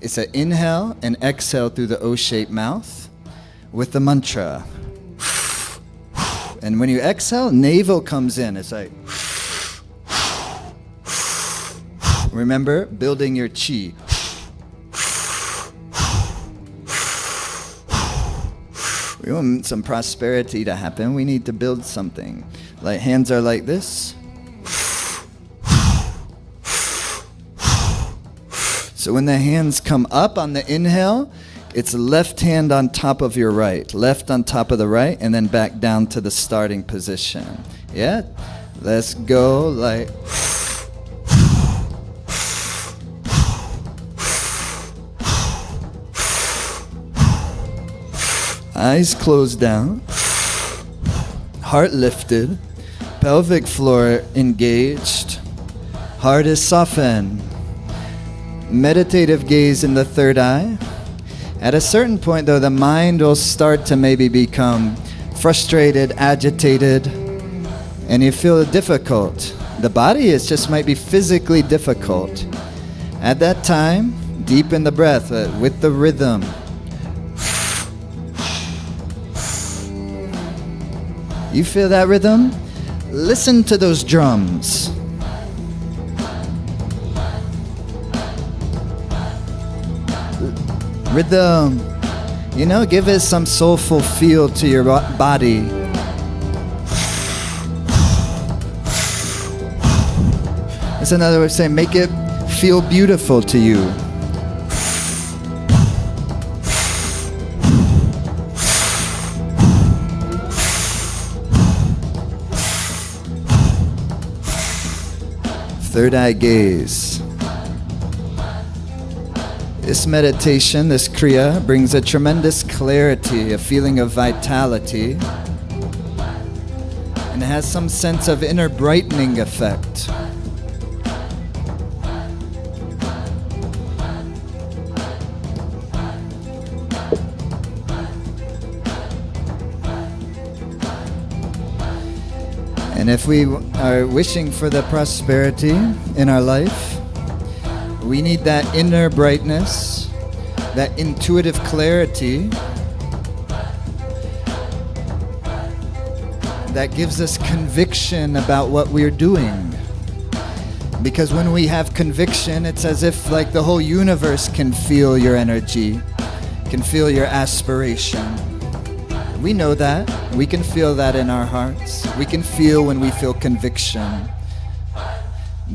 it's an inhale and exhale through the O-shaped mouth with the mantra. And when you exhale, navel comes in. It's like. Remember, building your chi. We want some prosperity to happen. We need to build something. Like hands are like this. So when the hands come up on the inhale, it's left hand on top of your right, left on top of the right, and then back down to the starting position. Yeah? Let's go like... Eyes closed down, heart lifted, pelvic floor engaged, heart is softened. Meditative gaze in the third eye. At a certain point though, the mind will start to maybe become frustrated, agitated, and you feel difficult. The body is just might be physically difficult. At that time, deepen the breath with the rhythm. You feel that rhythm? Listen to those drums. Rhythm. You know, give it some soulful feel to your body. That's another way of saying make it feel beautiful to you. Third eye gaze. This meditation, this kriya, brings a tremendous clarity, a feeling of vitality, and it has some sense of inner brightening effect. And if we are wishing for the prosperity in our life, we need that inner brightness, that intuitive clarity that gives us conviction about what we're doing. Because when we have conviction, it's as if like the whole universe can feel your energy, can feel your aspiration. We know that. We can feel that in our hearts. We can feel when we feel conviction.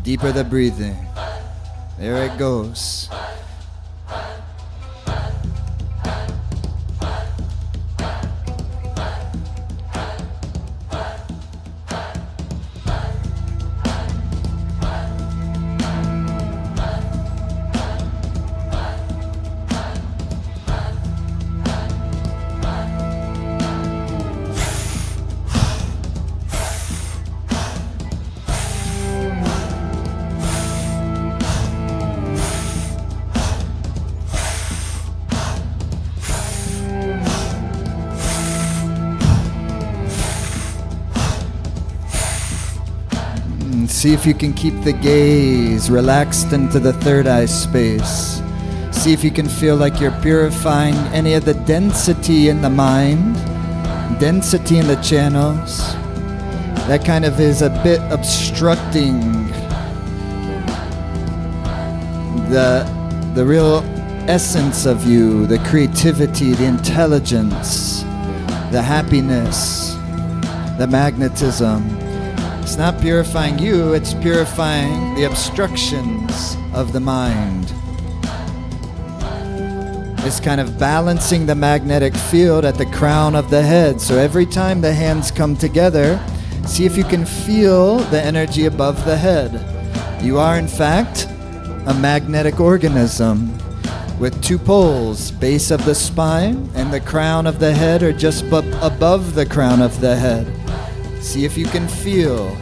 Deeper the breathing. There it goes. See if you can keep the gaze relaxed into the third eye space. See if you can feel like you're purifying any of the density in the mind, density in the channels. That kind of is a bit obstructing the real essence of you, the creativity, the intelligence, the happiness, the magnetism. It's not purifying you, it's purifying the obstructions of the mind. It's kind of balancing the magnetic field at the crown of the head. So every time the hands come together, see if you can feel the energy above the head. You are, in fact, a magnetic organism with two poles, base of the spine and the crown of the head, or just above the crown of the head. See if you can feel.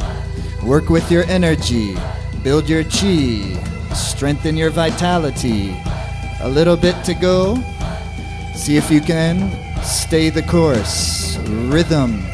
Work with your energy. Build your chi. Strengthen your vitality. A little bit to go. See if you can stay the course. Rhythm.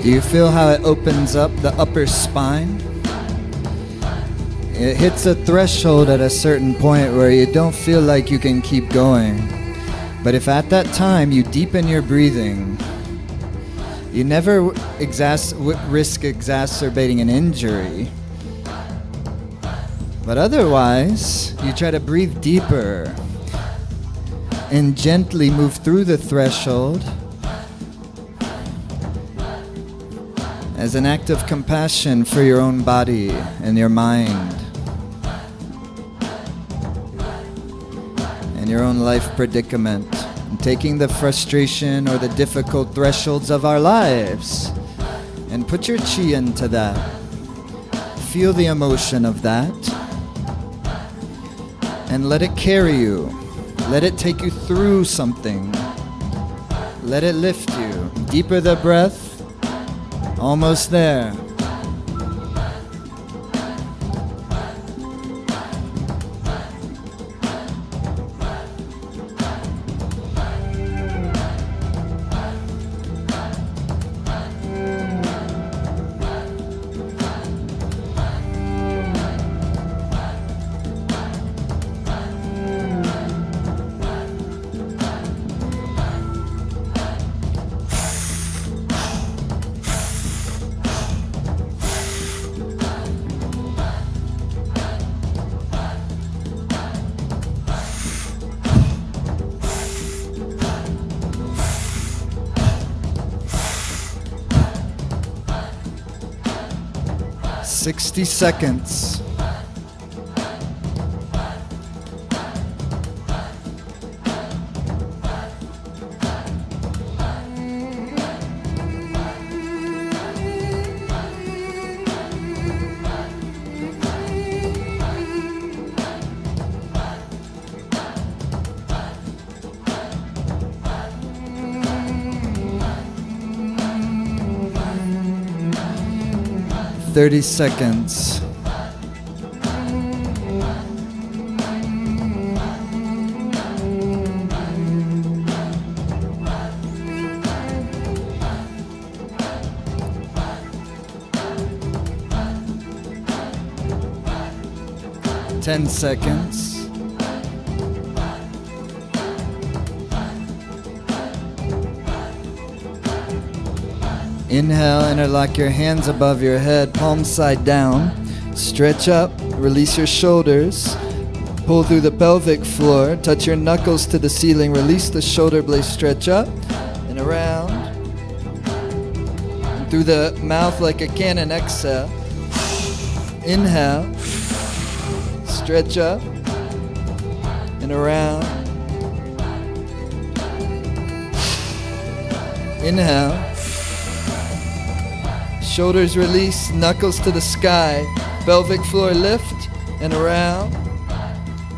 Do you feel how it opens up the upper spine? It hits a threshold at a certain point where you don't feel like you can keep going. But if at that time you deepen your breathing, you never risk exacerbating an injury. But otherwise, you try to breathe deeper and gently move through the threshold as an act of compassion for your own body and your mind and your own life predicament, and taking the frustration or the difficult thresholds of our lives and put your chi into that. Feel the emotion of that and let it carry you. Let it take you through something. Let it lift you. Deeper the breath, almost there. "60 seconds. "30 seconds. "10 seconds. Inhale, interlock your hands above your head, palms side down. Stretch up, release your shoulders. Pull through the pelvic floor, touch your knuckles to the ceiling, release the shoulder blades, stretch up and around. And through the mouth like a cannon, exhale. Inhale, stretch up and around. Inhale. Shoulders release, knuckles to the sky, pelvic floor lift and around,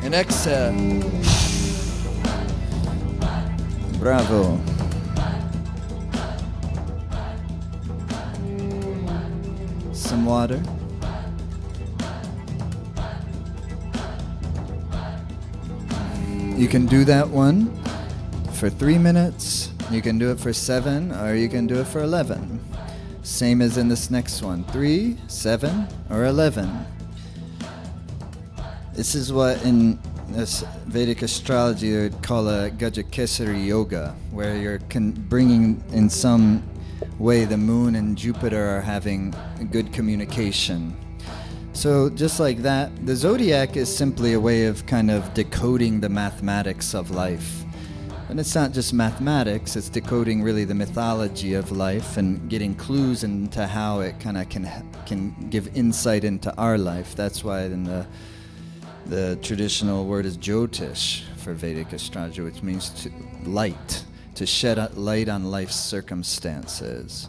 and exhale. Bravo. Some water. You can do that one for 3 minutes, you can do it for 7, or you can do it for 11. Same as in this next one, 3, 7, or 11. This is what in this Vedic astrology they would call a Gajakesari yoga, where you're bringing in some way the moon and Jupiter are having a good communication. So just like that, the zodiac is simply a way of kind of decoding the mathematics of life. And it's not just mathematics, it's decoding really the mythology of life and getting clues into how it kind of can give insight into our life. That's why then the traditional word is Jyotish for Vedic astrology, which means to shed light on life's circumstances.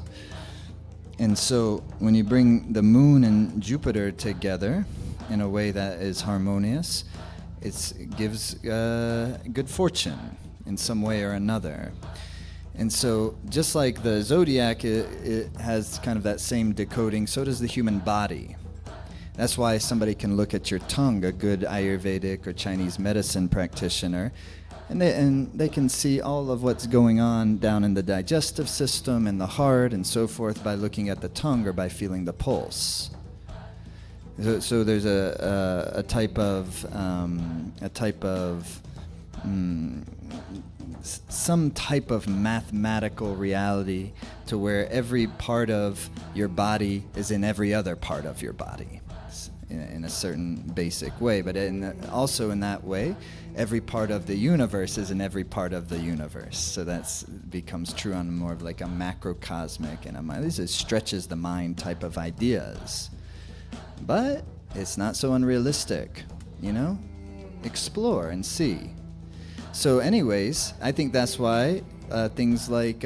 And so when you bring the moon and Jupiter together in a way that is harmonious, it gives good fortune in some way or another. And so just like the zodiac, it has kind of that same decoding, so does the human body. That's why somebody can look at your tongue, a good Ayurvedic or Chinese medicine practitioner, And they can see all of what's going on down in the digestive system and the heart and so forth by looking at the tongue or by feeling the pulse. So there's a type of some type of mathematical reality to where every part of your body is in every other part of your body in a certain basic way, but also in that way every part of the universe is in every part of the universe. So that becomes true on more of like a macrocosmic and this stretches the mind type of ideas. But it's not so unrealistic, explore and see. So anyways, I think that's why things like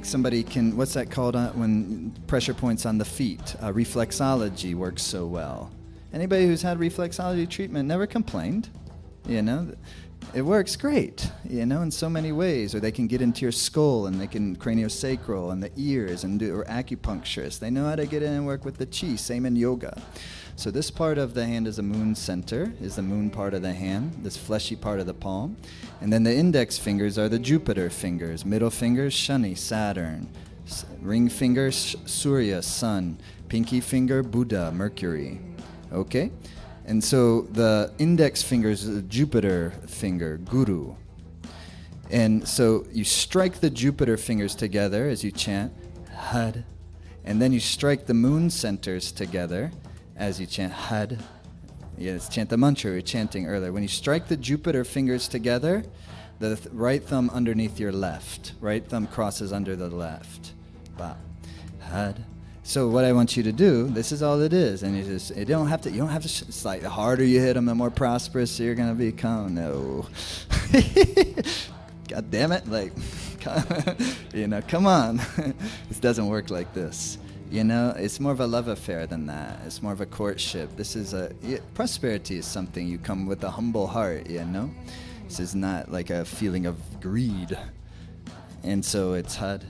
somebody can, what's that called when pressure points on the feet? Reflexology works so well. Anybody who's had reflexology treatment never complained, It works great, in so many ways. Or they can get into your skull and they can craniosacral and the ears or acupuncturists. They know how to get in and work with the chi, same in yoga. So this part of the hand is a moon center, is the moon part of the hand, this fleshy part of the palm. And then the index fingers are the Jupiter fingers, middle fingers, Shani, Saturn, ring finger, Surya, Sun, pinky finger, Buddha, Mercury. Okay? And so the index finger is the Jupiter finger, Guru. And so you strike the Jupiter fingers together as you chant, Had. And then you strike the moon centers together as you chant Had. Yes, chant the mantra we were chanting earlier. When you strike the Jupiter fingers together, the right thumb underneath your left. Right thumb crosses under the left. Ba. Had. So what I want you to do, this is all it is, and you don't have to. It's like the harder you hit them, the more prosperous you're gonna become. No, God damn it! Come on. This doesn't work like this. It's more of a love affair than that. It's more of a courtship. Prosperity is something you come with a humble heart. This is not like a feeling of greed, and so it's had.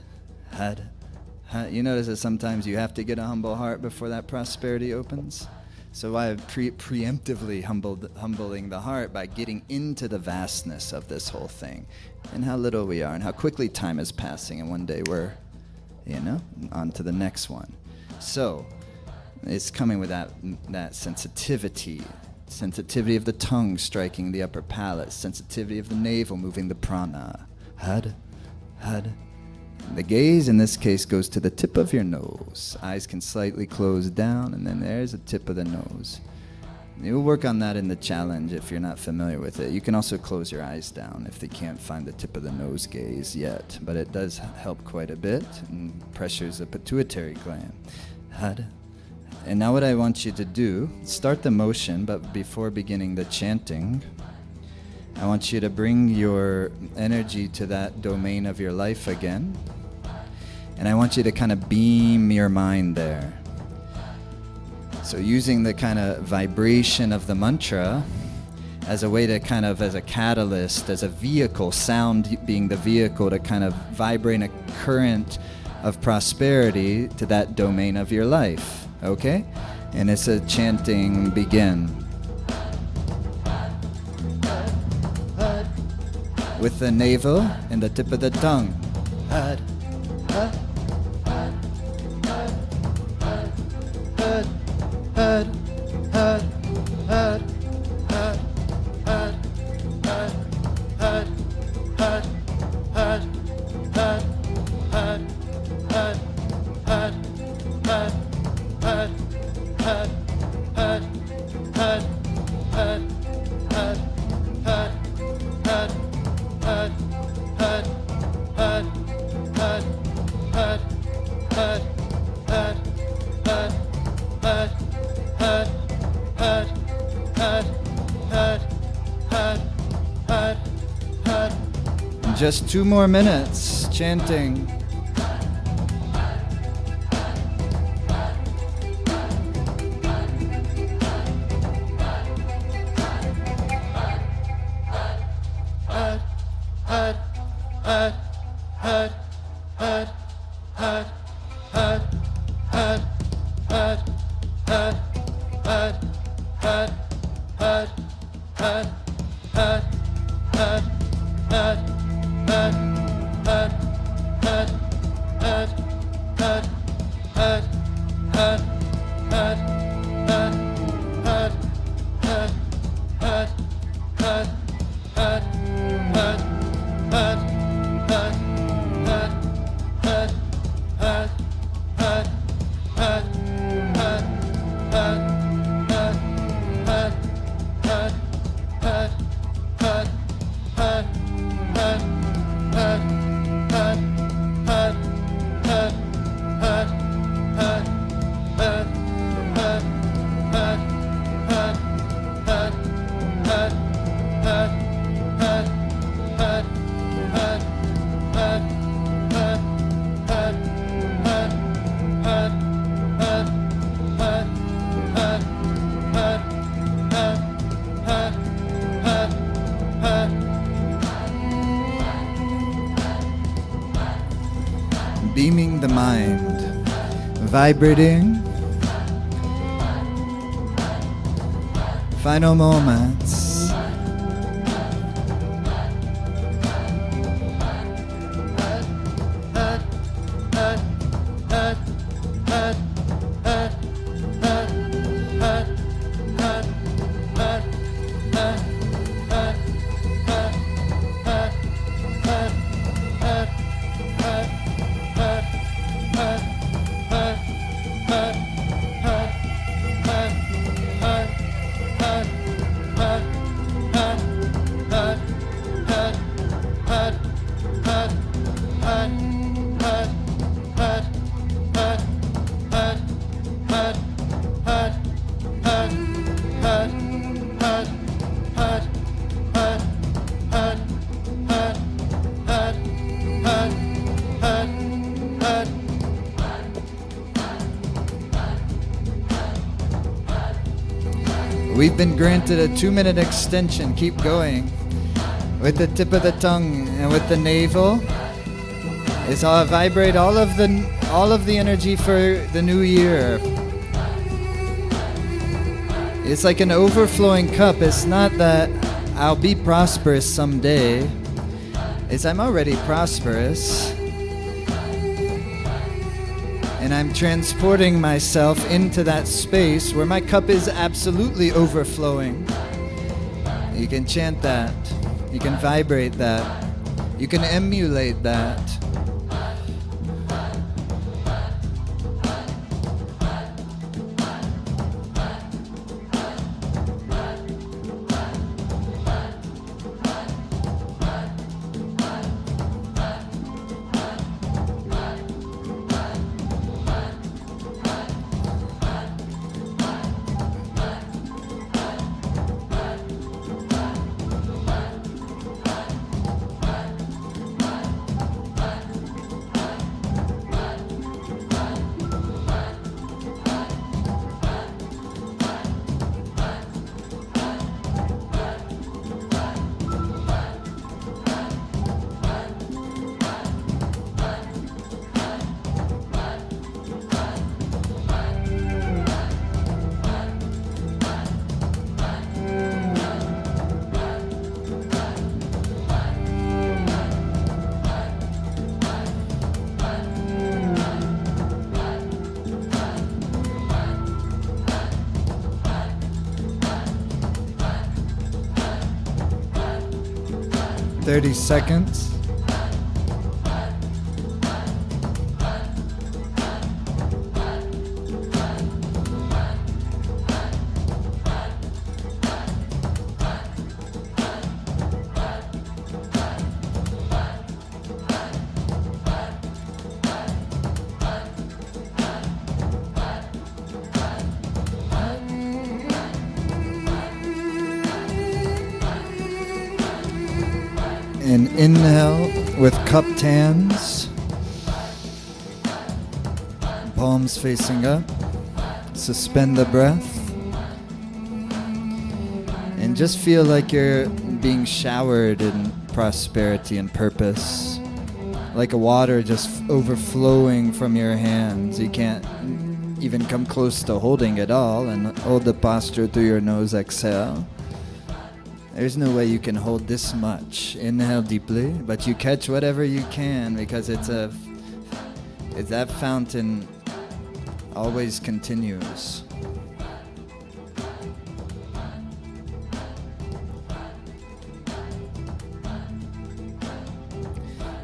You notice that sometimes you have to get a humble heart before that prosperity opens? So I preemptively humbling the heart by getting into the vastness of this whole thing and how little we are and how quickly time is passing, and one day we're, on to the next one. So it's coming with that sensitivity of the tongue striking the upper palate, sensitivity of the navel moving the prana. Had. The gaze in this case goes to the tip of your nose. Eyes can slightly close down, and then there's the tip of the nose. You'll work on that in the challenge if you're not familiar with it. You can also close your eyes down if they can't find the tip of the nose gaze yet, but it does help quite a bit and pressures the pituitary gland. Had. And now what I want you to do, start the motion, but before beginning the chanting, I want you to bring your energy to that domain of your life again. And I want you to kind of beam your mind there. So using the kind of vibration of the mantra as a way to kind of, as a catalyst, as a vehicle, sound being the vehicle to kind of vibrate a current of prosperity to that domain of your life. Okay? And it's a chanting begin. With the navel and the tip of the tongue. Had. Just 2 more minutes chanting. beaming the mind, vibrating. Final moments. We've been granted a 2-minute extension. Keep going. With the tip of the tongue and with the navel. It's all vibrate all of the energy for the new year. It's like an overflowing cup. It's not that I'll be prosperous someday. It's I'm already prosperous. And I'm transporting myself into that space where my cup is absolutely overflowing. You can chant that. You can vibrate that. You can emulate that. "30 seconds. And inhale with cupped hands, palms facing up. Suspend the breath. And just feel like you're being showered in prosperity and purpose. Like a water just overflowing from your hands. You can't even come close to holding it all, and hold the posture through your nose, exhale. There's no way you can hold this much. Inhale deeply, but you catch whatever you can, because it's that fountain always continues.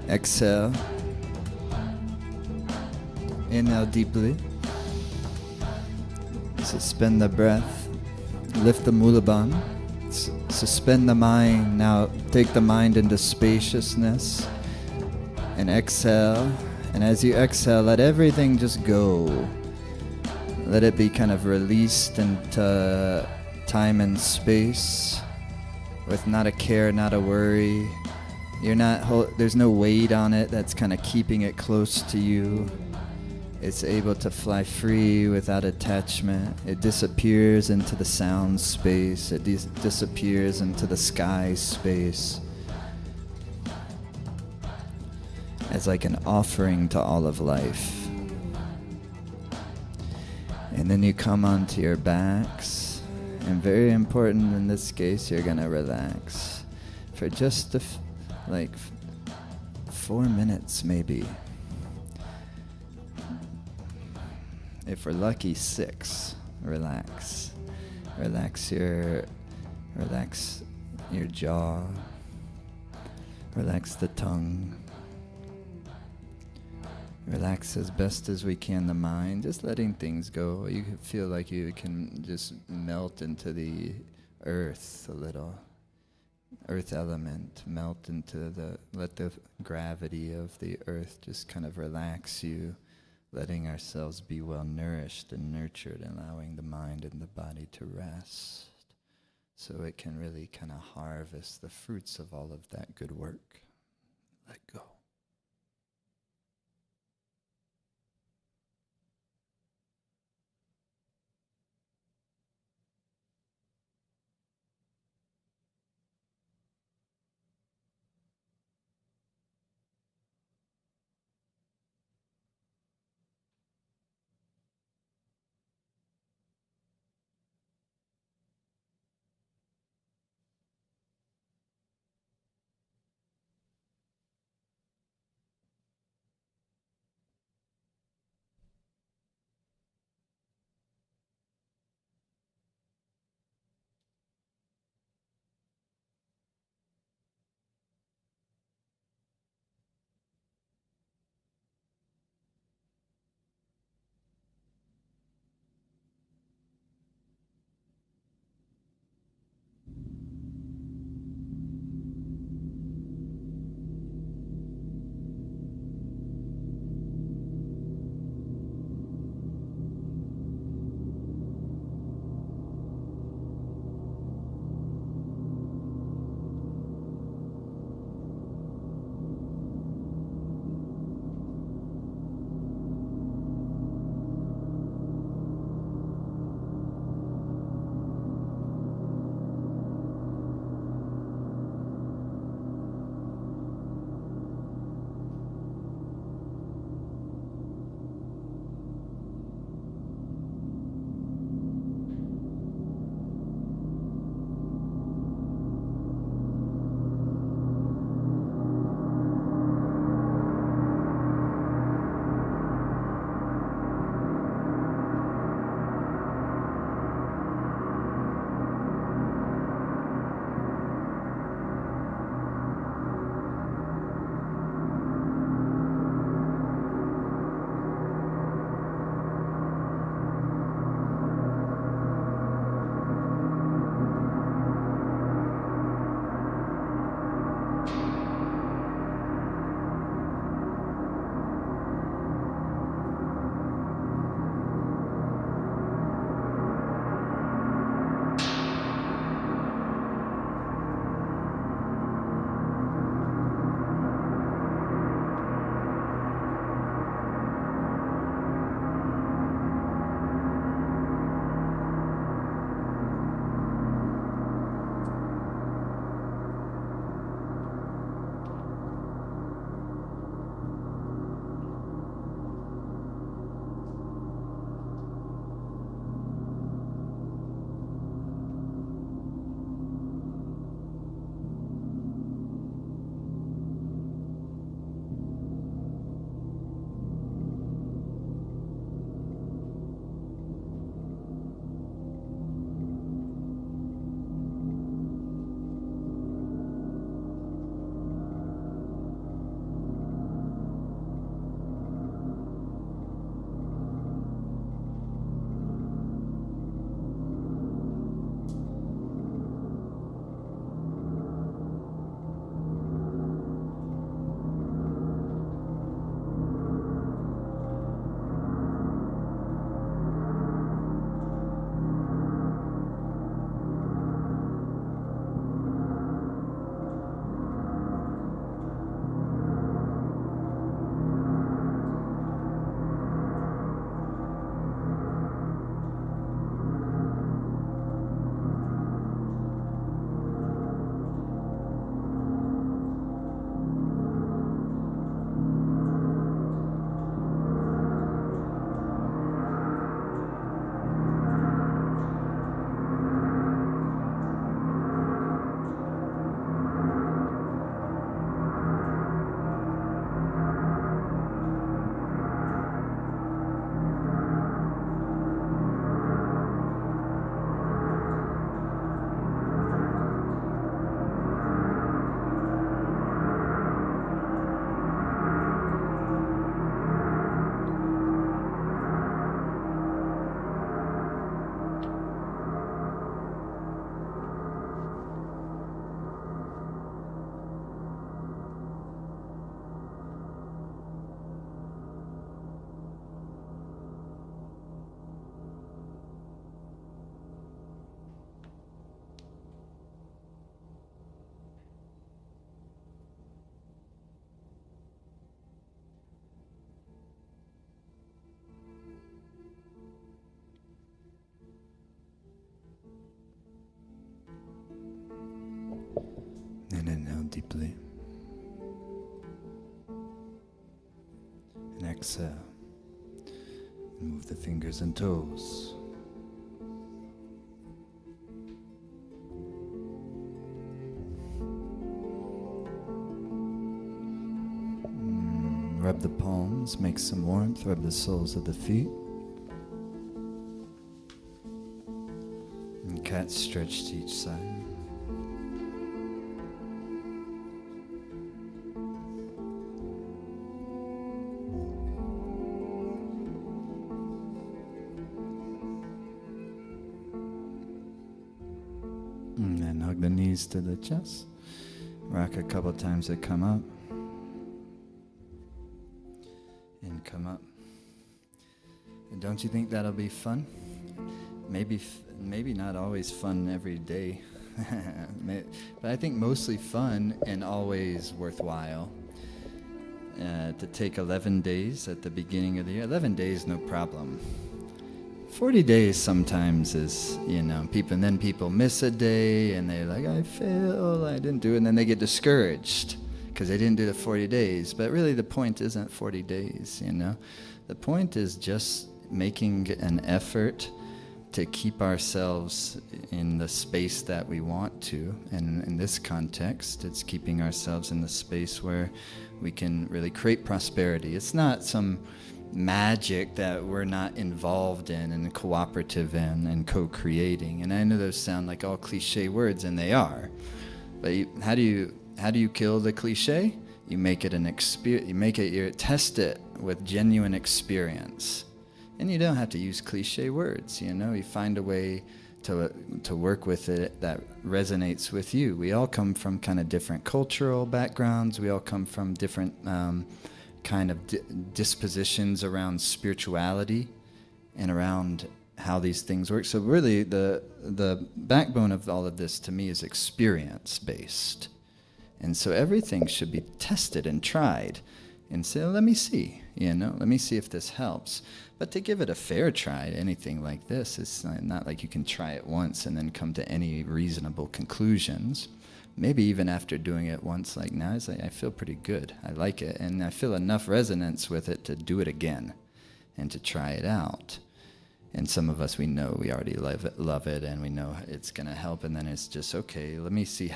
Exhale. Inhale deeply. Suspend the breath. Lift the Mulabandha. Suspend the mind. Now take the mind into spaciousness. And exhale. And as you exhale, let everything just go. Let it be kind of released into time and space, with not a care, not a worry. There's no weight on it that's kind of keeping it close to you. It's able to fly free without attachment. It disappears into the sound space. It disappears into the sky space. as like an offering to all of life. And then you come onto your backs, and very important in this case, you're gonna relax for just 4 minutes maybe. If we're lucky, 6. Relax. Relax your jaw. Relax the tongue. Relax as best as we can the mind, just letting things go. You feel like you can just melt into the earth a little. Earth element, melt into let the gravity of the earth just kind of relax you, letting ourselves be well nourished and nurtured, allowing the mind and the body to rest so it can really kind of harvest the fruits of all of that good work. Let go. exhale. Move the fingers and toes. Rub the palms, make some warmth, rub the soles of the feet. And cat stretch to each side. And then hug the knees to the chest. Rock a couple times to come up. And come up. And don't you think that'll be fun? Maybe not always fun every day. But I think mostly fun and always worthwhile. To take 11 days at the beginning of the year. 11 days, no problem. 40 days sometimes is, people miss a day and they're like, I failed, I didn't do it. And then they get discouraged because they didn't do the 40 days. But really the point isn't 40 days, The point is just making an effort to keep ourselves in the space that we want to. And in this context, it's keeping ourselves in the space where we can really create prosperity. It's not some magic that we're not involved in and cooperative in and co-creating. And I know those sound like all cliche words, and they are. But how do you kill the cliche? You make it an experience. You test it with genuine experience. And you don't have to use cliche words, You find a way to work with it that resonates with you. We all come from kind of different cultural backgrounds. We all come from different kind of dispositions around spirituality and around how these things work. So really the backbone of all of this to me is experience-based. And so everything should be tested and tried and say, let me see, let me see if this helps. But to give it a fair try, anything like this, it's not like you can try it once and then come to any reasonable conclusions. Maybe even after doing it once, like now, it's like, I feel pretty good. I like it. And I feel enough resonance with it to do it again and to try it out. And some of us, we know we already love it and we know it's going to help. And then it's just, okay, let me see,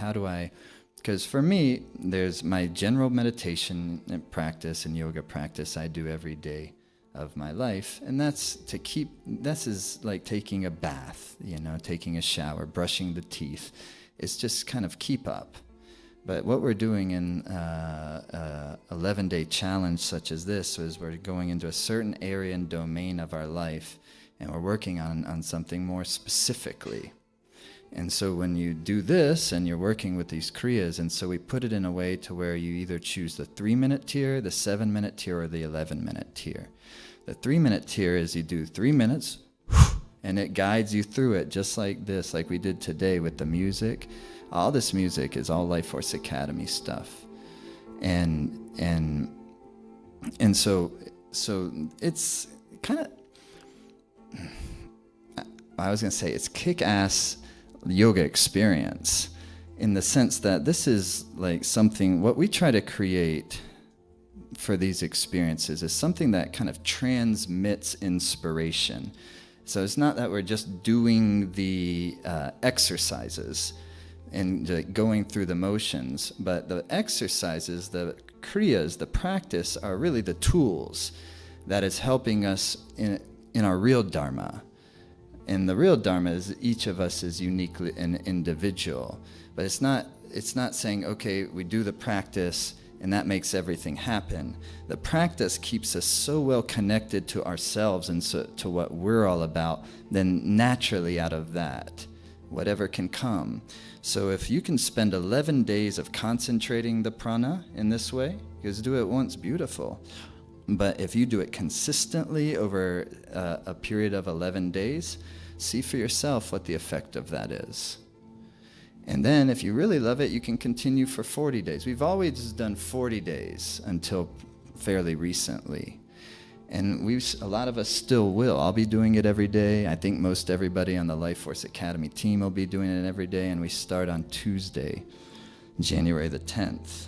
because for me, there's my general meditation practice and yoga practice I do every day of my life. And this is like taking a bath, taking a shower, brushing the teeth. It's just kind of keep up. But what we're doing in 11-day challenge such as this is we're going into a certain area and domain of our life, and we're working on something more specifically. And so when you do this and you're working with these kriyas, and so we put it in a way to where you either choose the 3-minute tier, the 7-minute tier, or the 11-minute tier. The 3-minute tier is you do 3 minutes, and it guides you through it just like this, like we did today with the music. All this music is all Life Force Academy stuff. And so it's kind of, I was going to say it's kick-ass yoga experience in the sense that this is like something, what we try to create for these experiences is something that kind of transmits inspiration. So it's not that we're just doing the exercises and going through the motions, but the exercises, the kriyas, the practice are really the tools that is helping us in our real dharma. And the real dharma is each of us is uniquely an individual. But it's not saying, okay, we do the practice and that makes everything happen. The practice keeps us so well connected to ourselves and so, to what we're all about, then naturally out of that, whatever can come. So if you can spend 11 days of concentrating the prana in this way, because do it once, beautiful. But if you do it consistently over a period of 11 days, see for yourself what the effect of that is. And then if you really love it, you can continue for 40 days. We've always done 40 days until fairly recently. And a lot of us still will. I'll be doing it every day. I think most everybody on the Life Force Academy team will be doing it every day. And we start on Tuesday, January the 10th.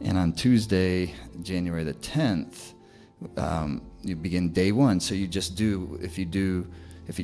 And on Tuesday, January the 10th, You begin day one. So you just do, if you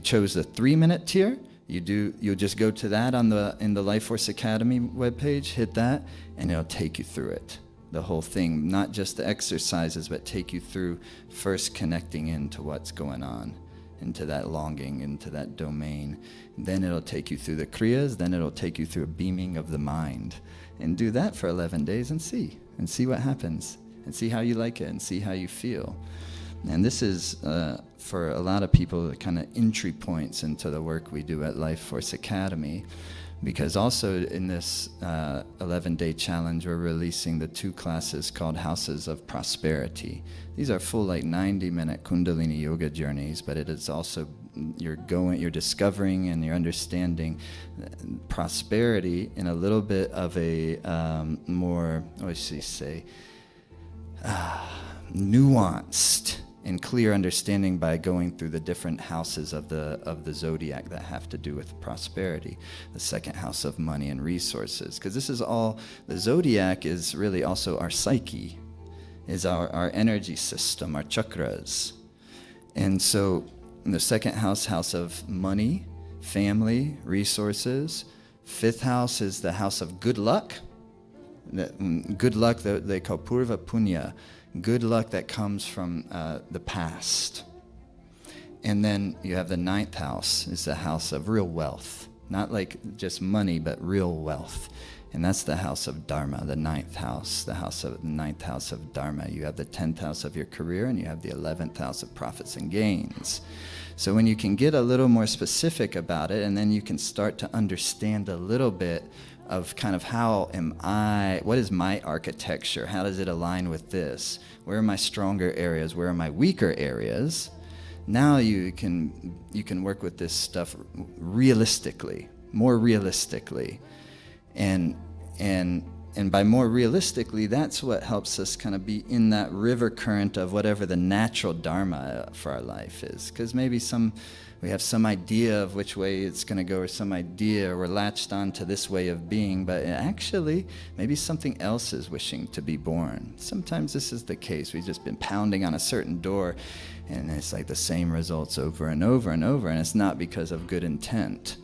chose the 3-minute tier, you'll just go to that in the Life Force Academy webpage, hit that, and it'll take you through it. The whole thing, not just the exercises, but take you through first connecting into what's going on, into that longing, into that domain. Then it'll take you through the kriyas, then it'll take you through a beaming of the mind. And do that for 11 days and see what happens, and see how you like it, and see how you feel. And this is, for a lot of people, the kind of entry points into the work we do at Life Force Academy. Because also in this 11-day challenge, we're releasing the 2 classes called Houses of Prosperity. These are full, like 90-minute Kundalini yoga journeys, but it is also, you're discovering and you're understanding prosperity in a little bit of a more, what should you say, nuanced and clear understanding by going through the different houses of the zodiac that have to do with prosperity. The second house of money and resources, because this is all, the zodiac is really also our psyche, is our energy system, our chakras. And so in the second house, house of money, family, resources. 5th house is the house of good luck. Good luck that they call purva punya. Good luck that comes from the past. And then you have the 9th house, is the house of real wealth. Not like just money, but real wealth. And that's the house of Dharma, the 9th house, the 9th house of Dharma. You have the 10th house of your career, and you have the 11th house of profits and gains. So when you can get a little more specific about it, and then you can start to understand a little bit of kind of what is my architecture? How does it align with this? Where are my stronger areas? Where are my weaker areas? Now you can work with this stuff realistically, more realistically. And by more realistically, that's what helps us kind of be in that river current of whatever the natural dharma for our life is. Because maybe we have some idea of which way it's going to go, or some idea, or we're latched on to this way of being, but actually, maybe something else is wishing to be born. Sometimes this is the case. We've just been pounding on a certain door, and it's like the same results over and over and over, and it's not because of good intent.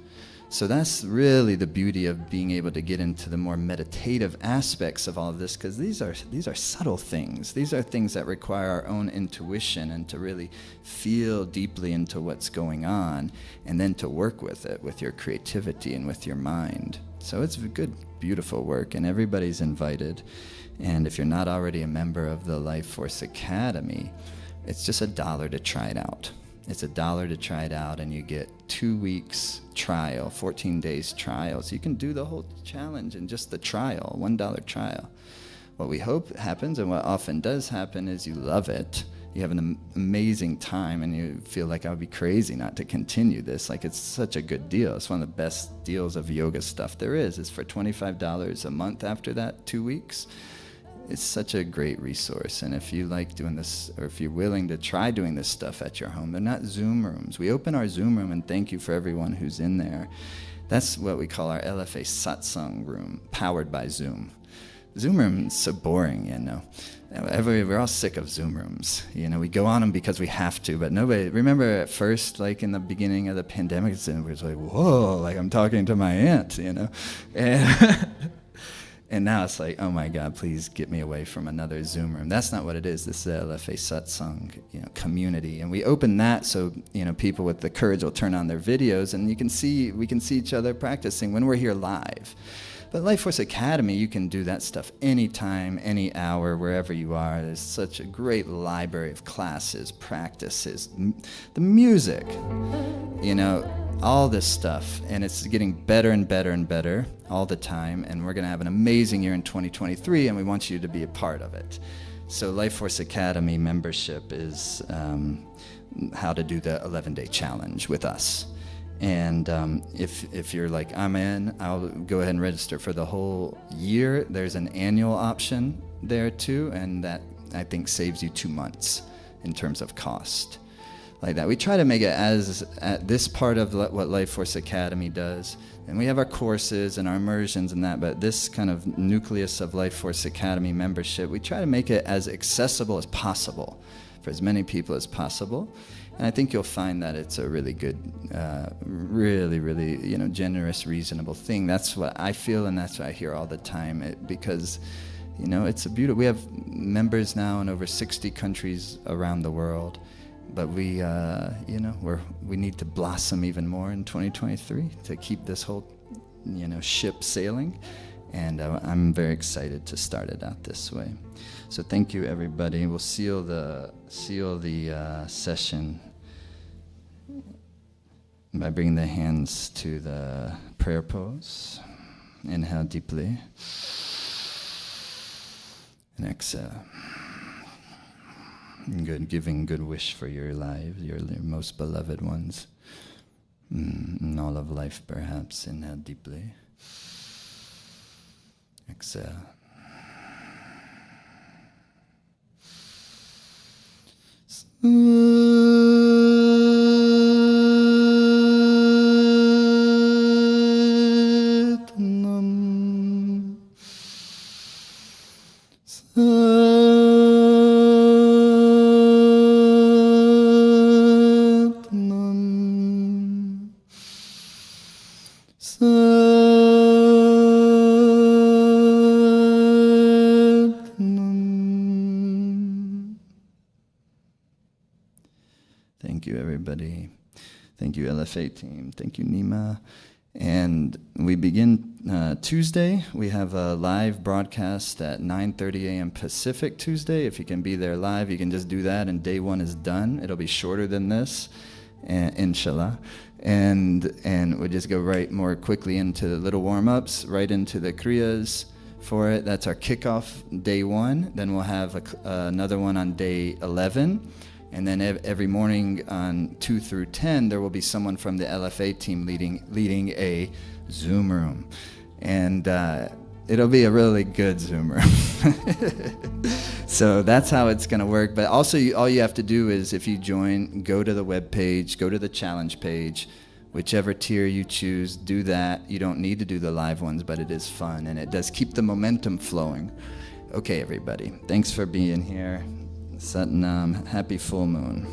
So that's really the beauty of being able to get into the more meditative aspects of all of this, because these are subtle things. These are things that require our own intuition and to really feel deeply into what's going on, and then to work with it with your creativity and with your mind. So it's good, beautiful work, and everybody's invited. And if you're not already a member of the Life Force Academy, it's just $1 to try it out. It's $1 to try it out, and you get 2 weeks trial, 14 days trial. So you can do the whole challenge in just the trial, $1 trial. What we hope happens, and what often does happen, is you love it. You have an amazing time, and you feel like I would be crazy not to continue this. Like, it's such a good deal. It's one of the best deals of yoga stuff there is. It's for $25 a month after that, 2 weeks. It's such a great resource. And if you like doing this, or if you're willing to try doing this stuff at your home, they're not Zoom rooms. We open our Zoom room, and thank you for everyone who's in there. That's what we call our LFA satsang room, powered by Zoom. Zoom room is so boring, you know. We're all sick of Zoom rooms. You know, we go on them because we have to, but nobody, remember at first, like in the beginning of the pandemic, it was like, whoa, like I'm talking to my aunt, you know. And now it's like, oh my God, please get me away from another Zoom room. That's not what it is. This is LFA satsang, community. And we open that so, people with the courage will turn on their videos, and we can see each other practicing when we're here live. But Life Force Academy, you can do that stuff anytime, any hour, wherever you are. There's such a great library of classes, practices, the music, all this stuff. And it's getting better and better and better all the time. And we're going to have an amazing year in 2023, and we want you to be a part of it. So Life Force Academy membership is how to do the 11-day challenge with us. And if you're like, I'm in, I'll go ahead and register for the whole year. There's an annual option there too, and that I think saves you 2 months in terms of cost. Like that. We try to make it as at this part of what Life Force Academy does. And we have our courses and our immersions and that, but this kind of nucleus of Life Force Academy membership, we try to make it as accessible as possible. for as many people as possible. And I think you'll find that it's a really good, really, generous, reasonable thing. That's what I feel, and that's what I hear all the time. Because, it's a beautiful. We have members now in over 60 countries around the world, but we need to blossom even more in 2023 to keep this whole, ship sailing. And I'm very excited to start it out this way. So thank you, everybody. We'll seal the session by bringing the hands to the prayer pose. Inhale deeply. And exhale. Good, giving good wish for your lives, your most beloved ones. And all of life, perhaps. Inhale deeply. Exhale. Thank you, everybody. Thank you, LFA team. Thank you, Nima. And we begin Tuesday. We have a live broadcast at 9:30 a.m. Pacific Tuesday. If you can be there live, you can just do that, and day one is done. It'll be shorter than this, inshallah. And we'll just go right more quickly into the little warm-ups, right into the kriyas for it. That's our kickoff, day one. Then we'll have another one on day 11. And then every morning on 2 through 10, there will be someone from the LFA team leading a Zoom room. And it'll be a really good Zoom room. So that's how it's going to work. But also, all you have to do is, if you join, go to the web page, go to the challenge page, whichever tier you choose, do that. You don't need to do the live ones, but it is fun. And it does keep the momentum flowing. Okay, everybody. Thanks for being here. Satnam, happy full moon.